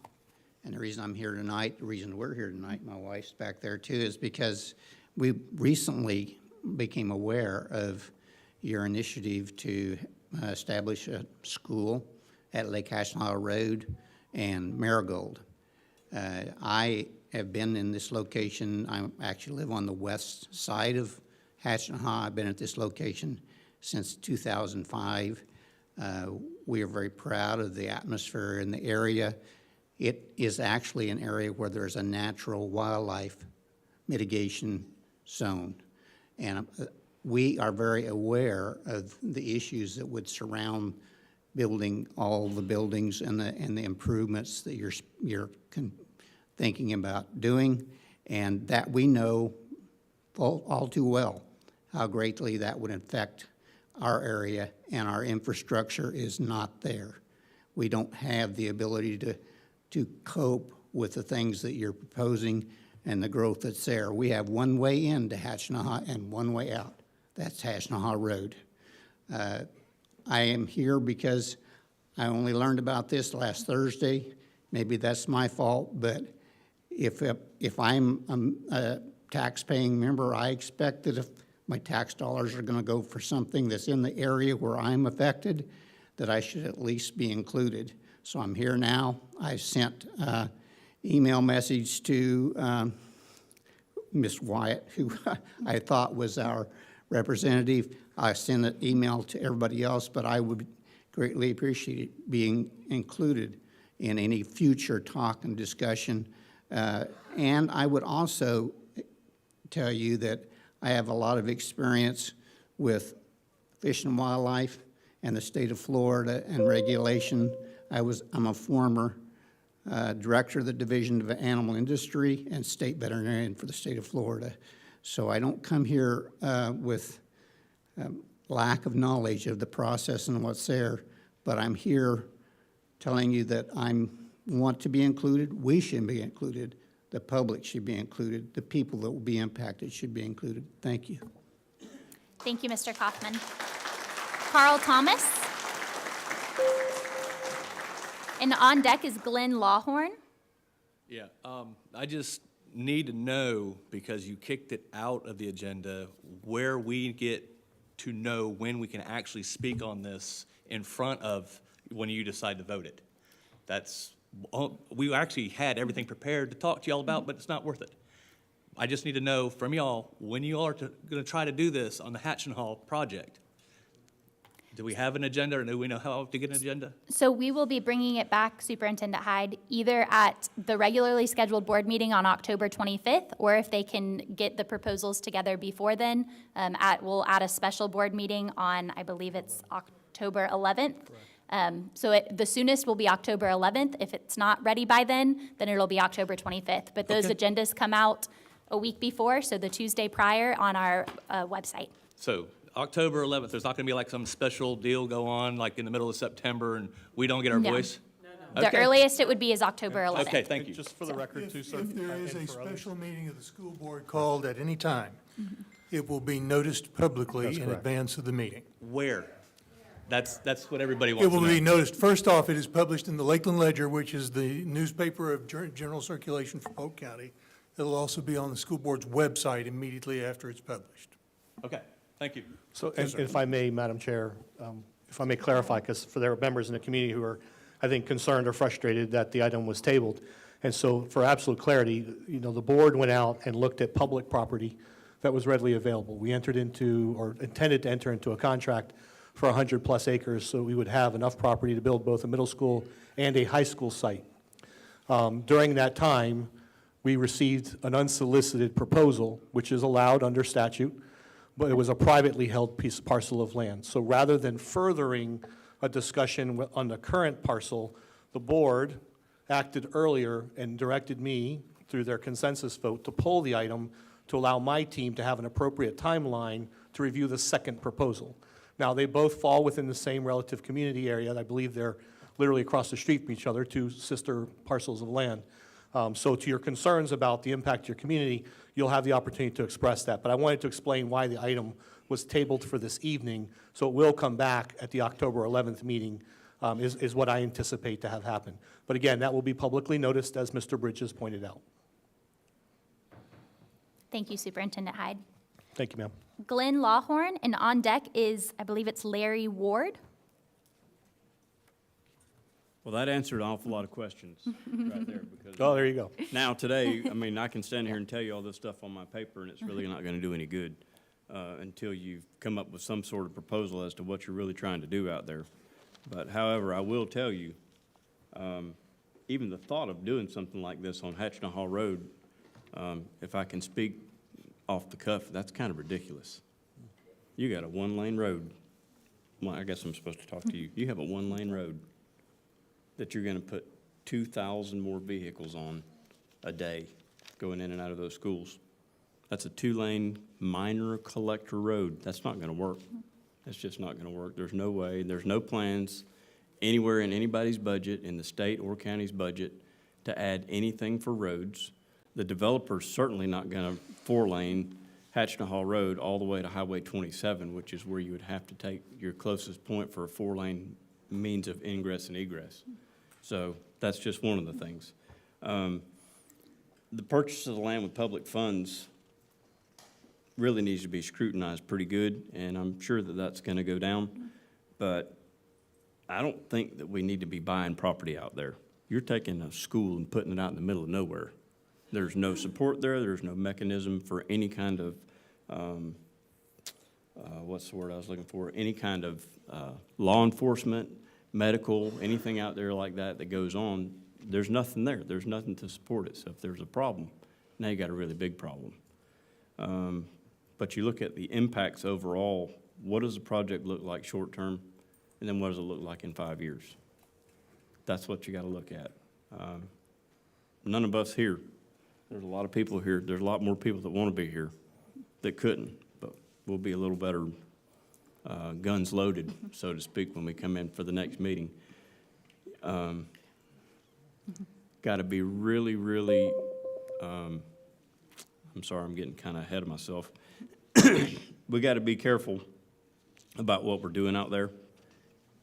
and the reason I'm here tonight, the reason we're here tonight, my wife's back there too, is because we recently became aware of your initiative to establish a school at Lake Hashenha Road and Marigold. I have been in this location. I actually live on the west side of Hashenha. I've been at this location since 2005. We are very proud of the atmosphere in the area. It is actually an area where there's a natural wildlife mitigation zone. And we are very aware of the issues that would surround building all the buildings and the improvements that you're thinking about doing, and that we know all too well how greatly that would affect our area, and our infrastructure is not there. We don't have the ability to cope with the things that you're proposing and the growth that's there. We have one way into Hashenha and one way out. That's Hashenha Road. I am here because I only learned about this last Thursday. Maybe that's my fault, but if I'm a tax-paying member, I expect that if my tax dollars are going to go for something that's in the area where I'm affected, that I should at least be included. So I'm here now. I sent an email message to Ms. Wyatt, who I thought was our representative. I sent an email to everybody else, but I would greatly appreciate being included in any future talk and discussion. And I would also tell you that I have a lot of experience with Fish and Wildlife and the state of Florida and regulation. I'm a former director of the Division of Animal Industry and state veterinarian for the state of Florida. So I don't come here with lack of knowledge of the process and what's there, but I'm here telling you that I want to be included. We should be included. The public should be included. The people that will be impacted should be included. Thank you. Thank you, Mr. Kaufman. Carl Thomas. And on deck is Glenn Lawhorn. Yeah, I just need to know, because you kicked it out of the agenda, where we get to know when we can actually speak on this in front of when you decide to vote it. We actually had everything prepared to talk to y'all about, but it's not worth it. I just need to know from y'all when you are going to try to do this on the Hashenha project. Do we have an agenda, or do we know how to get an agenda? So we will be bringing it back, Superintendent Hyde, either at the regularly scheduled board meeting on October 25th, or if they can get the proposals together before then, we'll add a special board meeting on, I believe it's October 11th. So the soonest will be October 11th. If it's not ready by then it'll be October 25th. But those agendas come out a week before, so the Tuesday prior on our website. So October 11th, there's not going to be like some special deal go on like in the middle of September and we don't get our No. voice? The earliest it would be is October 11th. Okay, thank you. Just for the record, too, sir. If there is a and for others. special meeting of the school board called at any time, it will be noticed publicly That's in correct. advance of the meeting. Where? That's what everybody It wants to will know. be noticed, first off, it is published in the Lakeland Ledger, which is the newspaper of general circulation for Polk County. It'll also be on the school board's website immediately after it's published. Okay, thank you. So, Yes, sir. if I may, Madam Chair, if I may clarify, because there are members in the community who are, I think, concerned or frustrated that the item was tabled. And so for absolute clarity, the board went out and looked at public property that was readily available. We entered into, or intended to enter into, a contract for 100-plus acres, so we would have enough property to build both a middle school and a high school site. During that time, we received an unsolicited proposal, which is allowed under statute, but it was a privately held parcel of land. So rather than furthering a discussion on the current parcel, the board acted earlier and directed me, through their consensus vote, to pull the item to allow my team to have an appropriate timeline to review the second proposal. Now, they both fall within the same relative community area. I believe they're literally across the street from each other, two sister parcels of land. So to your concerns about the impact to your community, you'll have the opportunity to express that. But I wanted to explain why the item was tabled for this evening, so it will come back at the October 11th meeting, is what I anticipate to have happen. But again, that will be publicly noticed, as Mr. Bridges pointed out. Thank you, Superintendent Hyde. Thank you, ma'am. Glenn Lawhorn, and on deck is, I believe it's Larry Ward. Well, that answered an awful lot of questions right there. Because Oh, there you go. now, today, I mean, I can stand here and tell you all this stuff on my paper, and it's really not going to do any good until you've come up with some sort of proposal as to what you're really trying to do out there. But however, I will tell you, even the thought of doing something like this on Hatchna Hall Road, if I can speak off the cuff, that's kind of ridiculous. You got a one-lane road. Well, I guess I'm supposed to talk to you. You have a one-lane road that you're going to put 2,000 more vehicles on a day going in and out of those schools. That's a two-lane minor collector road. That's not going to work. It's just not going to work. There's no way, there's no plans anywhere in anybody's budget, in the state or county's budget, to add anything for roads. The developer's certainly not going to four-lane Hatchna Hall Road all the way to Highway 27, which is where you would have to take your closest point for a four-lane means of ingress and egress. So that's just one of the things. The purchase of the land with public funds really needs to be scrutinized pretty good, and I'm sure that that's going to go down. But I don't think that we need to be buying property out there. You're taking a school and putting it out in the middle of nowhere. There's no support there. There's no mechanism for any kind of, what's the word I was looking for? Any kind of law enforcement, medical, anything out there like that that goes on. There's nothing there. There's nothing to support it. So if there's a problem, now you got a really big problem. But you look at the impacts overall, what does the project look like short-term, and then what does it look like in 5 years? That's what you got to look at. None of us here, there's a lot of people here, there's a lot more people that want to be here that couldn't, but we'll be a little better guns loaded, so to speak, when we come in for the next meeting. Got to be really, really, I'm sorry, I'm getting kind of ahead of myself. We got to be careful about what we're doing out there,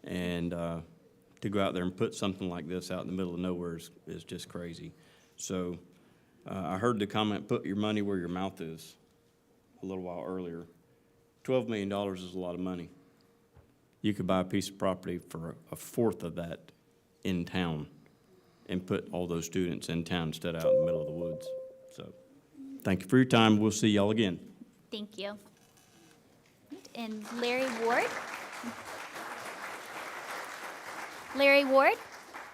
and to go out there and put something like this out in the middle of nowhere is just crazy. So I heard the comment, put your money where your mouth is, a little while earlier. $12 million is a lot of money. You could buy a piece of property for a fourth of that in town and put all those students in town instead of out in the middle of the woods. So thank you for your time. We'll see y'all again. Thank you. And Larry Ward. Larry Ward,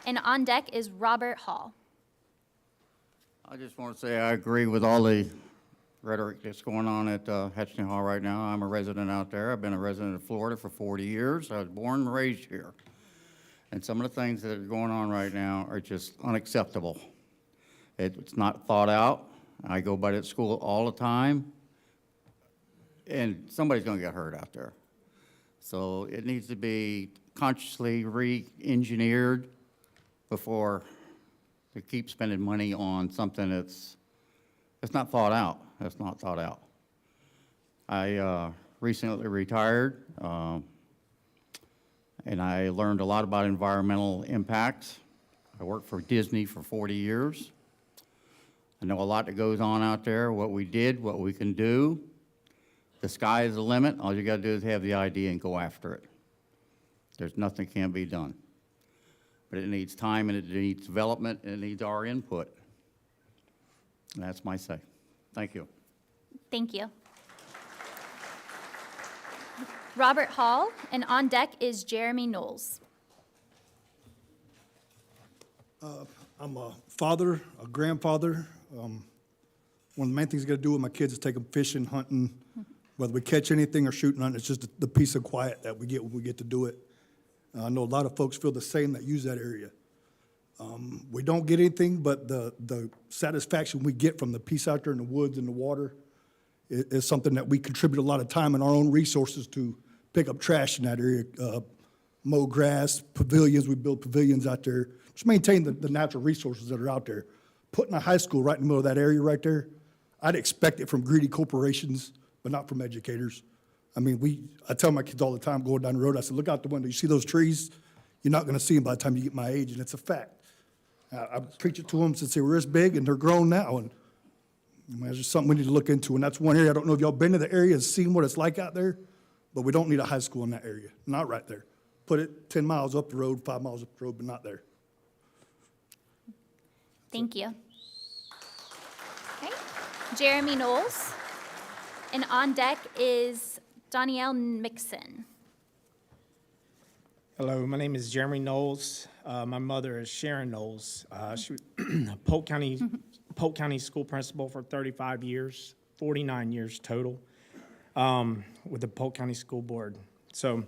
and on deck is Robert Hall. I just want to say I agree with all the rhetoric that's going on at Hatchna Hall right now. I'm a resident out there. I've been a resident of Florida for 40 years. I was born and raised here. And some of the things that are going on right now are just unacceptable. It's not thought out. I go by that school all the time, and somebody's going to get hurt out there. So it needs to be consciously re-engineered before they keep spending money on something that's not thought out. That's not thought out. I recently retired, and I learned a lot about environmental impacts. I worked for Disney for 40 years. I know a lot that goes on out there, what we did, what we can do. The sky is the limit. All you got to do is have the idea and go after it. There's nothing can't be done. But it needs time, and it needs development, and it needs our input. And that's my say. Thank you. Thank you. Robert Hall, and on deck is Jeremy Knowles. I'm a father, a grandfather. One of the main things I got to do with my kids is take them fishing, hunting. Whether we catch anything or shooting on, it's just the peace of quiet that we get when we get to do it. I know a lot of folks feel the same that use that area. We don't get anything, but the satisfaction we get from the peace out there in the woods and the water is something that we contribute a lot of time and our own resources to pick up trash in that area, mow grass, pavilions. We build pavilions out there. Just maintain the natural resources that are out there. Putting a high school right in the middle of that area right there, I'd expect it from greedy corporations, but not from educators. I mean, I tell my kids all the time, going down the road, I said, look out the window, you see those trees? You're not gonna see them by the time you get my age, and it's a fact. I preach it to them since they were this big, and they're grown now, and I mean, it's just something we need to look into, and that's one area, I don't know if y'all been to the area and seen what it's like out there, but we don't need a high school in that area, not right there. Put it 10 miles up the road, 5 miles up the road, but not there. Thank you. Okay, Jeremy Knowles. And on deck is Danielle Mixon. Hello, my name is Jeremy Knowles. My mother is Sharon Knowles. She was Polk County school principal for 35 years, 49 years total, with the Polk County School Board. So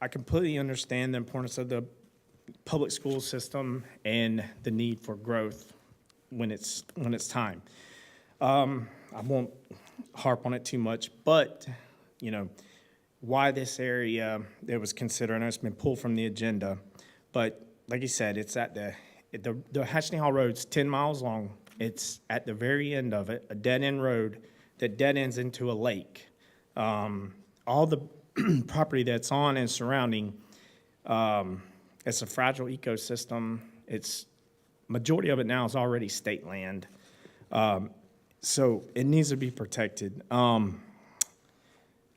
I completely understand the importance of the public school system and the need for growth when it's time. I won't harp on it too much, but, you know, why this area that was considered, I know it's been pulled from the agenda, but like you said, it's at the Hatchney Hall Road's 10 miles long. It's at the very end of it, a dead-end road that dead ends into a lake. All the property that's on and surrounding, it's a fragile ecosystem. Majority of it now is already state land. So it needs to be protected.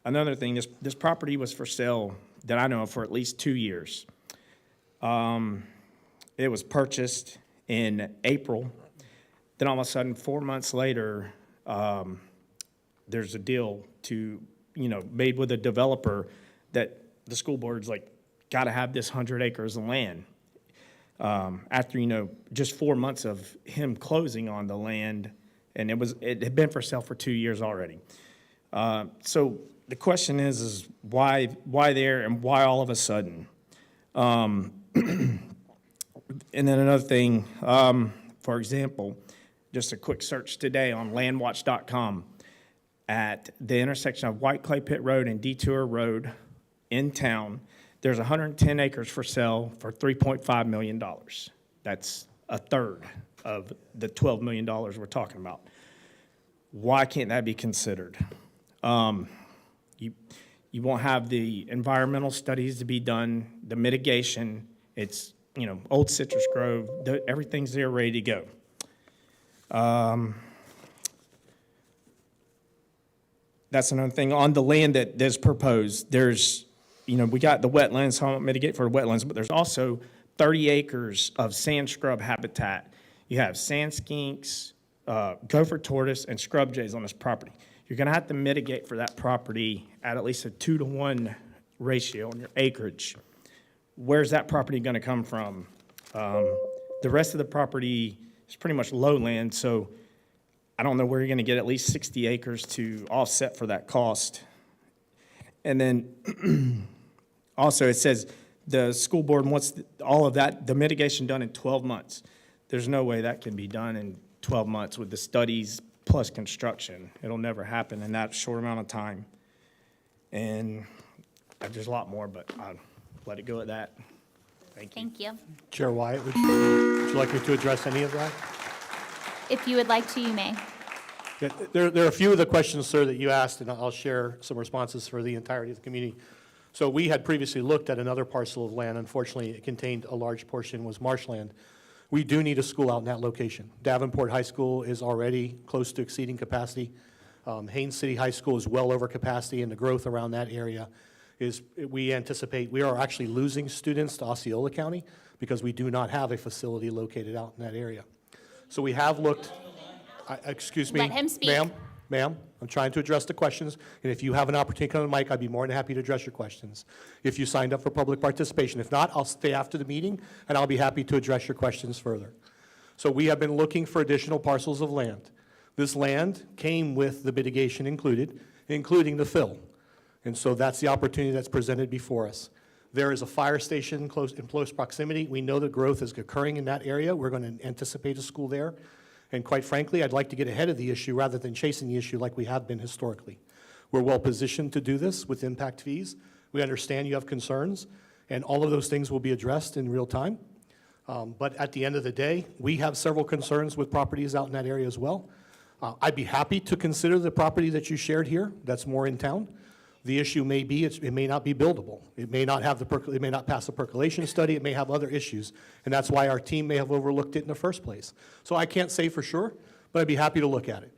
Another thing, this property was for sale that I know of for at least 2 years. It was purchased in April. Then all of a sudden, 4 months later, there's a deal made with a developer that the school board's like, got to have this 100 acres of land. After, just 4 months of him closing on the land, and it had been for sale for 2 years already. So the question is why there and why all of a sudden? And then another thing, for example, just a quick search today on landwatch.com at the intersection of White Clay Pit Road and Detour Road in town, there's 110 acres for sale for $3.5 million. That's a third of the $12 million we're talking about. Why can't that be considered? You won't have the environmental studies to be done, the mitigation. It's, old citrus grove, everything's there ready to go. That's another thing. On the land that's proposed, there's, we got the wetlands, how mitigate for wetlands, but there's also 30 acres of sand scrub habitat. You have sand skinks, gopher tortoise, and scrub jays on this property. You're going to have to mitigate for that property at least a 2-to-1 ratio on your acreage. Where's that property going to come from? The rest of the property is pretty much lowland, so I don't know where you're going to get at least 60 acres to offset for that cost. And then also it says the school board wants all of that, the mitigation done in 12 months. There's no way that can be done in 12 months with the studies plus construction. It'll never happen in that short amount of time. And there's a lot more, but I'll let it go at that. Thank you. Thank you. Chair Wyatt, would you like me to address any of that? If you would like to, you may. Yeah, there are a few of the questions, sir, that you asked, and I'll share some responses for the entirety of the community. So we had previously looked at another parcel of land. Unfortunately, it contained a large portion was marshland. We do need a school out in that location. Davenport High School is already close to exceeding capacity. Haines City High School is well over capacity, and the growth around that area is, we anticipate, we are actually losing students to Osceola County because we do not have a facility located out in that area. So we have looked, excuse me. Let him speak. Ma'am, I'm trying to address the questions, and if you have an opportunity to come to the mic, I'd be more than happy to address your questions. If you signed up for public participation. If not, I'll stay after the meeting, and I'll be happy to address your questions further. So we have been looking for additional parcels of land. This land came with the mitigation included, including the fill. And so that's the opportunity that's presented before us. There is a fire station in close proximity. We know that growth is occurring in that area. We're going to anticipate a school there. And quite frankly, I'd like to get ahead of the issue rather than chasing the issue like we have been historically. We're well positioned to do this with impact fees. We understand you have concerns, and all of those things will be addressed in real time. But at the end of the day, we have several concerns with properties out in that area as well. I'd be happy to consider the property that you shared here that's more in town. The issue may be, it may not be buildable. It may not have it may not pass the percolation study, it may have other issues, and that's why our team may have overlooked it in the first place. So I can't say for sure, but I'd be happy to look at it.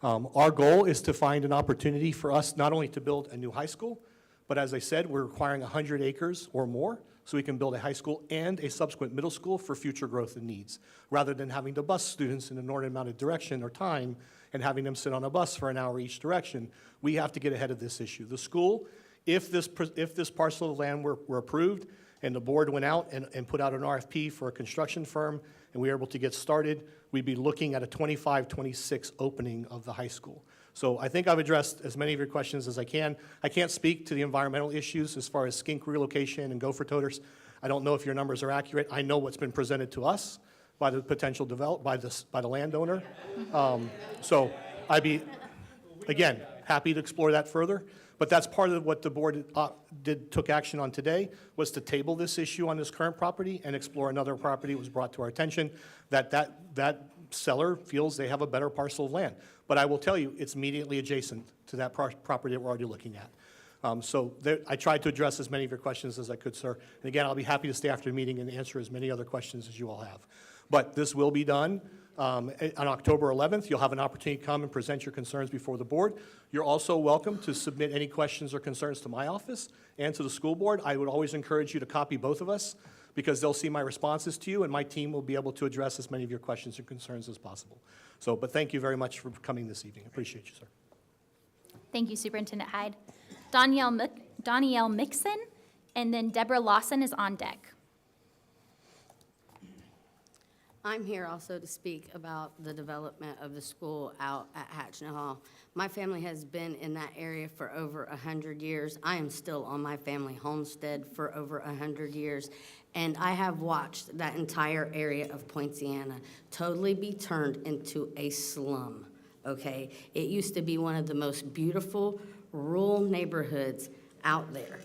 Our goal is to find an opportunity for us not only to build a new high school, but as I said, we're requiring 100 acres or more so we can build a high school and a subsequent middle school for future growth and needs, rather than having to bus students in an inordinate amount of direction or time and having them sit on a bus for an hour each direction. We have to get ahead of this issue. The school, if this parcel of land were approved and the board went out and put out an RFP for a construction firm and we were able to get started, we'd be looking at a 25-26 opening of the high school. So I think I've addressed as many of your questions as I can. I can't speak to the environmental issues as far as skink relocation and gopher toters. I don't know if your numbers are accurate. I know what's been presented to us by the potential by the landowner. So I'd be, again, happy to explore that further. But that's part of what the board took action on today, was to table this issue on this current property and explore another property. It was brought to our attention that seller feels they have a better parcel of land. But I will tell you, it's immediately adjacent to that property that we're already looking at. I tried to address as many of your questions as I could, sir. And again, I'll be happy to stay after the meeting and answer as many other questions as you all have. But this will be done on October 11th. You'll have an opportunity to come and present your concerns before the board. You're also welcome to submit any questions or concerns to my office and to the school board. I would always encourage you to copy both of us, because they'll see my responses to you, and my team will be able to address as many of your questions and concerns as possible. But thank you very much for coming this evening. I appreciate you, sir. Thank you, Superintendent Hyde. Danielle Mixon, and then Deborah Lawson is on deck. I'm here also to speak about the development of the school out at Hatchin Hall. My family has been in that area for over 100 years. I am still on my family homestead for over 100 years, and I have watched that entire area of Poinciana totally be turned into a slum, okay? It used to be one of the most beautiful rural neighborhoods out there,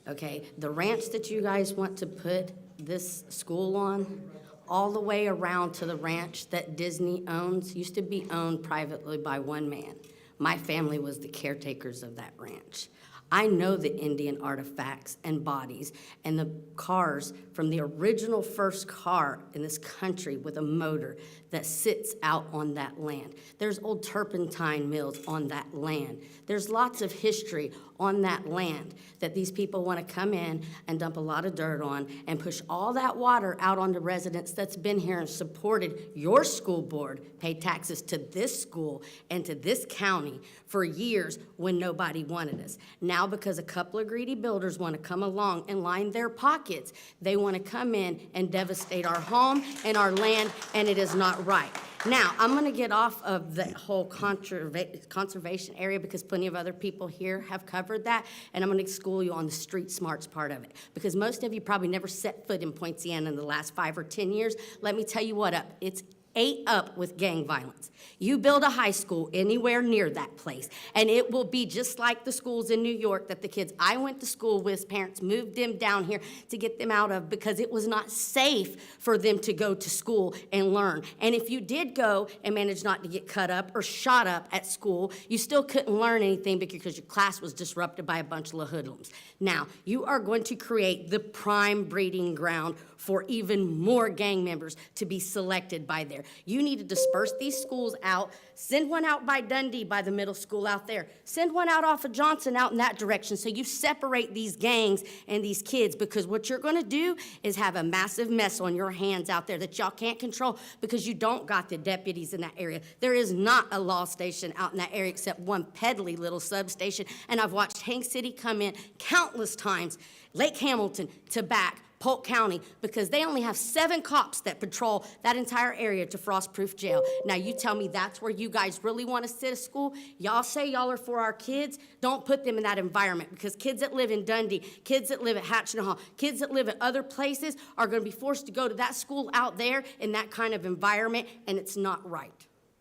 okay? The ranch that you guys want to put this school on, all the way around to the ranch that Disney owns, used to be owned privately by one man. My family was the caretakers of that ranch. I know the Indian artifacts and bodies and the cars from the original first car in this country with a motor that sits out on that land. There's old turpentine mills on that land. There's lots of history on that land that these people want to come in and dump a lot of dirt on and push all that water out on the residents that's been here and supported your school board, paid taxes to this school and to this county for years when nobody wanted us. Now, because a couple of greedy builders want to come along and line their pockets, they want to come in and devastate our home and our land, and it is not right. Now, I'm going to get off of the whole conservation area because plenty of other people here have covered that, and I'm going to school you on the street smarts part of it, because most of you probably never set foot in Poinciana in the last 5 or 10 years. Let me tell you what up. It's ate up with gang violence. You build a high school anywhere near that place, and it will be just like the schools in New York that the kids I went to school with, parents moved them down here to get them out of because it was not safe for them to go to school and learn. And if you did go and manage not to get cut up or shot up at school, you still couldn't learn anything because your class was disrupted by a bunch of hoodlums. Now, you are going to create the prime breeding ground for even more gang members to be selected by there. You need to disperse these schools out. Send one out by Dundee, by the middle school out there. Send one out off of Johnson out in that direction so you separate these gangs and these kids, because what you're going to do is have a massive mess on your hands out there that y'all can't control because you don't got the deputies in that area. There is not a law station out in that area except one peddly little substation, and I've watched Hank City come in countless times, Lake Hamilton to back Polk County, because they only have 7 cops that patrol that entire area to Frost-Proof Jail. Now, you tell me that's where you guys really want to sit a school? Y'all say y'all are for our kids. Don't put them in that environment, because kids that live in Dundee, kids that live at Hatchin Hall, kids that live at other places are going to be forced to go to that school out there in that kind of environment, and it's not right.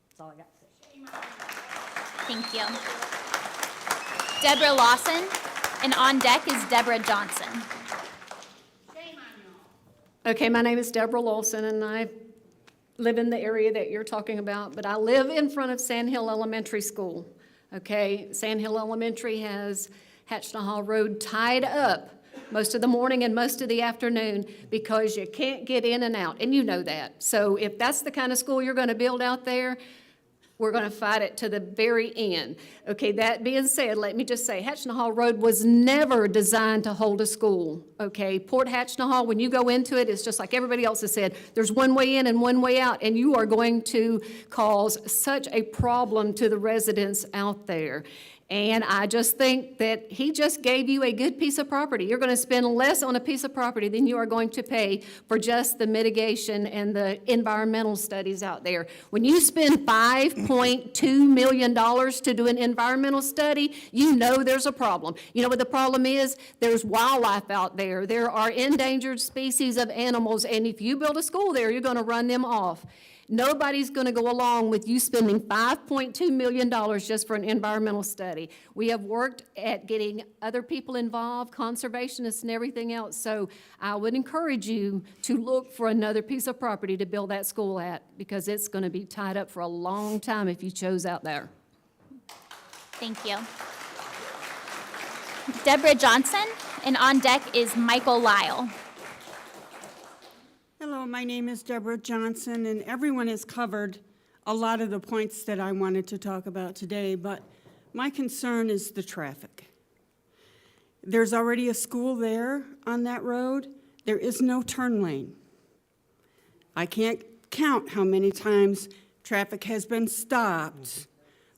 That's all I got to say. Thank you. Deborah Lawson, and on deck is Deborah Johnson. Okay, my name is Deborah Lawson, and I live in the area that you're talking about, but I live in front of Sand Hill Elementary School. Okay, Sand Hill Elementary has Hatchnahaw Road tied up most of the morning and most of the afternoon because you can't get in and out, and you know that. So if that's the kind of school you're going to build out there, we're going to fight it to the very end. Okay, that being said, let me just say, Hatchnahaw Road was never designed to hold a school, okay? Port Hatchnahaw, when you go into it, it's just like everybody else has said, there's one way in and one way out, and you are going to cause such a problem to the residents out there. And I just think that he just gave you a good piece of property. You're going to spend less on a piece of property than you are going to pay for just the mitigation and the environmental studies out there. When you spend $5.2 million to do an environmental study, you know there's a problem. You know what the problem is? There's wildlife out there. There are endangered species of animals, and if you build a school there, you're going to run them off. Nobody's going to go along with you spending $5.2 million just for an environmental study. We have worked at getting other people involved, conservationists and everything else, so I would encourage you to look for another piece of property to build that school at, because it's going to be tied up for a long time if you chose out there. Thank you. Deborah Johnson, and on deck is Michael Lyle. Hello, my name is Deborah Johnson, and everyone has covered a lot of the points that I wanted to talk about today, but my concern is the traffic. There's already a school there on that road. There is no turn lane. I can't count how many times traffic has been stopped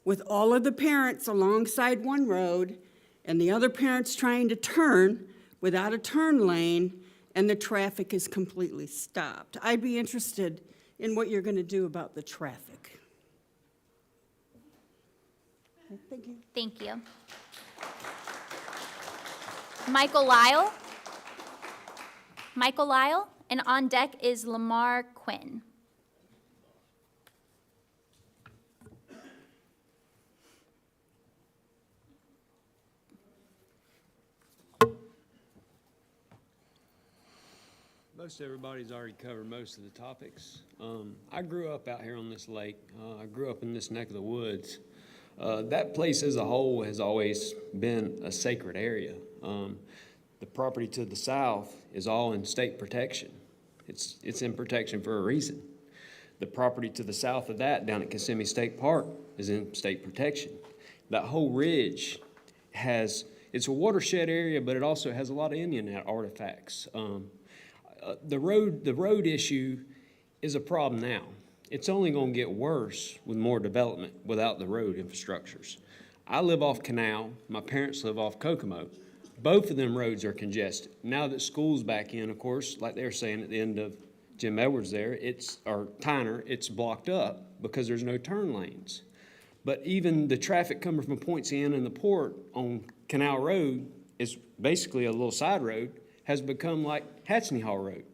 with all of the parents alongside one road and the other parents trying to turn without a turn lane, and the traffic is completely stopped. I'd be interested in what you're going to do about the traffic. Thank you. Thank you. Michael Lyle. Michael Lyle, and on deck is Lamar Quinn. Most everybody's already covered most of the topics. I grew up out here on this lake. I grew up in this neck of the woods. That place as a whole has always been a sacred area. The property to the south is all in state protection. It's in protection for a reason. The property to the south of that, down at Kissimmee State Park, is in state protection. That whole ridge it's a watershed area, but it also has a lot of Indian artifacts. The road issue is a problem now. It's only going to get worse with more development without the road infrastructures. I live off Canal. My parents live off Kokomo. Both of them roads are congested. Now that school's back in, of course, like they were saying at the end of Jim Edwards there, or Tyner, it's blocked up because there's no turn lanes. But even the traffic coming from Points Inn and the port on Canal Road is basically a little side road, has become like Hatchnahaw Road.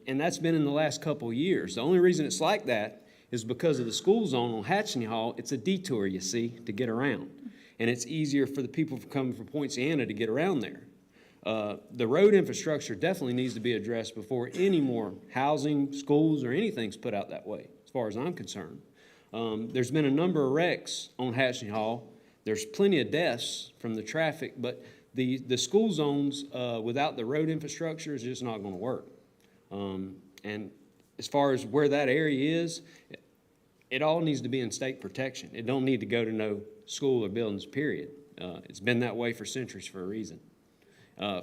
And that's been in the last couple of years. The only reason it's like that is because of the school zone on Hatchnahaw. It's a detour, you see, to get around. And it's easier for the people coming from Point Siena to get around there. The road infrastructure definitely needs to be addressed before any more housing, schools, or anything's put out that way, as far as I'm concerned. There's been a number of wrecks on Hatchnahaw. There's plenty of deaths from the traffic, but the school zones without the road infrastructure is just not going to work. And as far as where that area is, it all needs to be in state protection. It don't need to go to no school or buildings, period. It's been that way for centuries for a reason.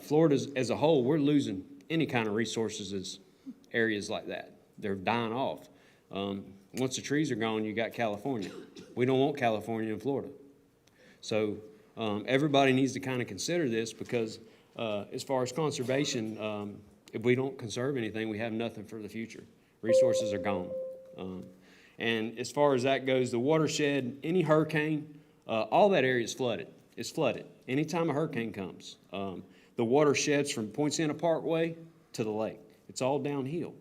Florida as a whole, we're losing any kind of resources as areas like that. They're dying off. Once the trees are gone, you got California. We don't want California in Florida. So everybody needs to kind of consider this because as far as conservation, if we don't conserve anything, we have nothing for the future. Resources are gone. And as far as that goes, the watershed, any hurricane, all that area is flooded. It's flooded. Anytime a hurricane comes, the watersheds from Point Siena Parkway to the lake, it's all downhill.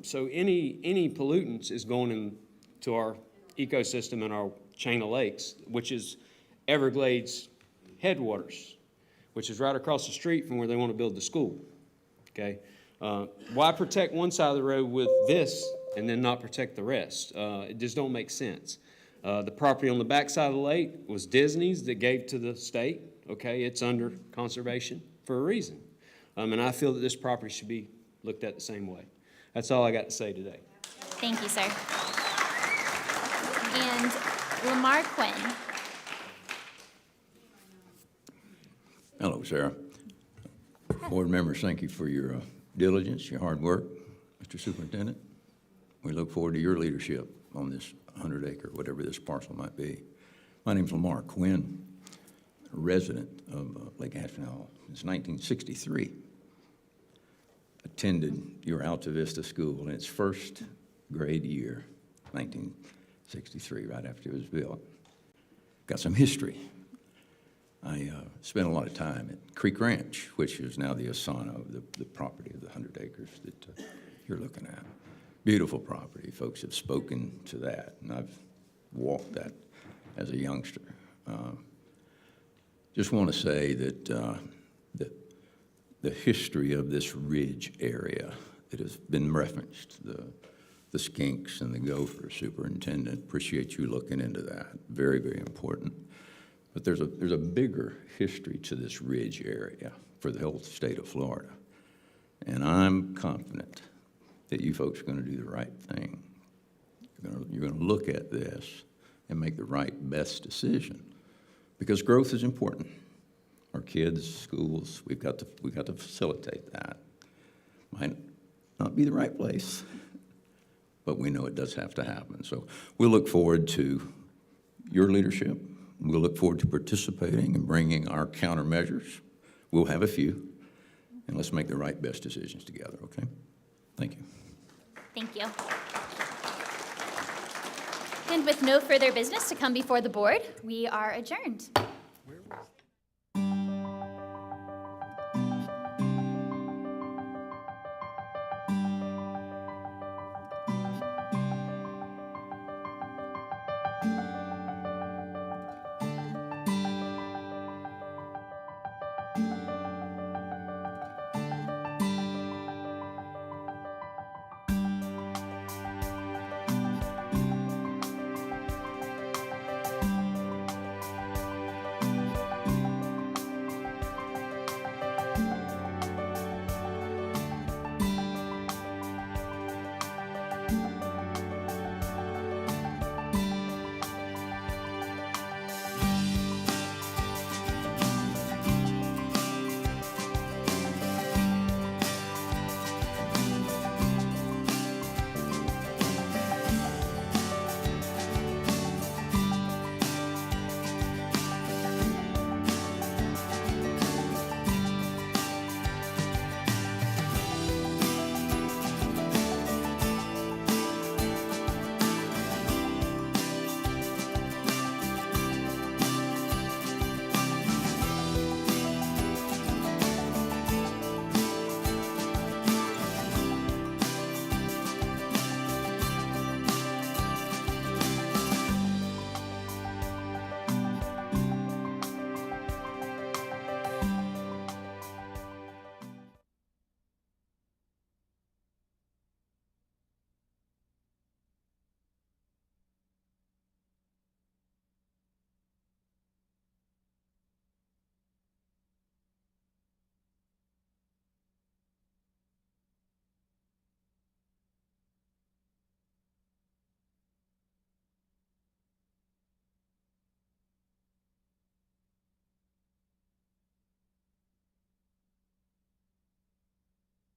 So any pollutants is going into our ecosystem and our chain of lakes, which is Everglades headwaters, which is right across the street from where they want to build the school. Okay, why protect one side of the road with this and then not protect the rest? It just don't make sense. The property on the backside of the lake was Disney's that gave to the state. Okay, it's under conservation for a reason. And I feel that this property should be looked at the same way. That's all I got to say today. Thank you, sir. And Lamar Quinn. Hello, Sarah. Board members, thank you for your diligence, your hard work. Mr. Superintendent, we look forward to your leadership on this 100-acre, whatever this parcel might be. My name's Lamar Quinn, a resident of Lake Ashnell since 1963. Attended your Alta Vista School in its first grade year, 1963, right after it was built. Got some history. I spent a lot of time at Creek Ranch, which is now the Asana of the property of the 100 acres that you're looking at. Beautiful property. Folks have spoken to that, and I've walked that as a youngster. Just want to say that the history of this ridge area that has been referenced, the skinks and the gophers, Superintendent, appreciate you looking into that. Very, very important. But there's a bigger history to this ridge area for the whole state of Florida. And I'm confident that you folks are going to do the right thing. You're going to look at this and make the right, best decision, because growth is important. Our kids, schools, we've got to facilitate that. Might not be the right place, but we know it does have to happen. So we'll look forward to your leadership. We'll look forward to participating and bringing our countermeasures. We'll have a few, and let's make the right, best decisions together, okay? Thank you. Thank you. And with no further business to come before the board, we are adjourned.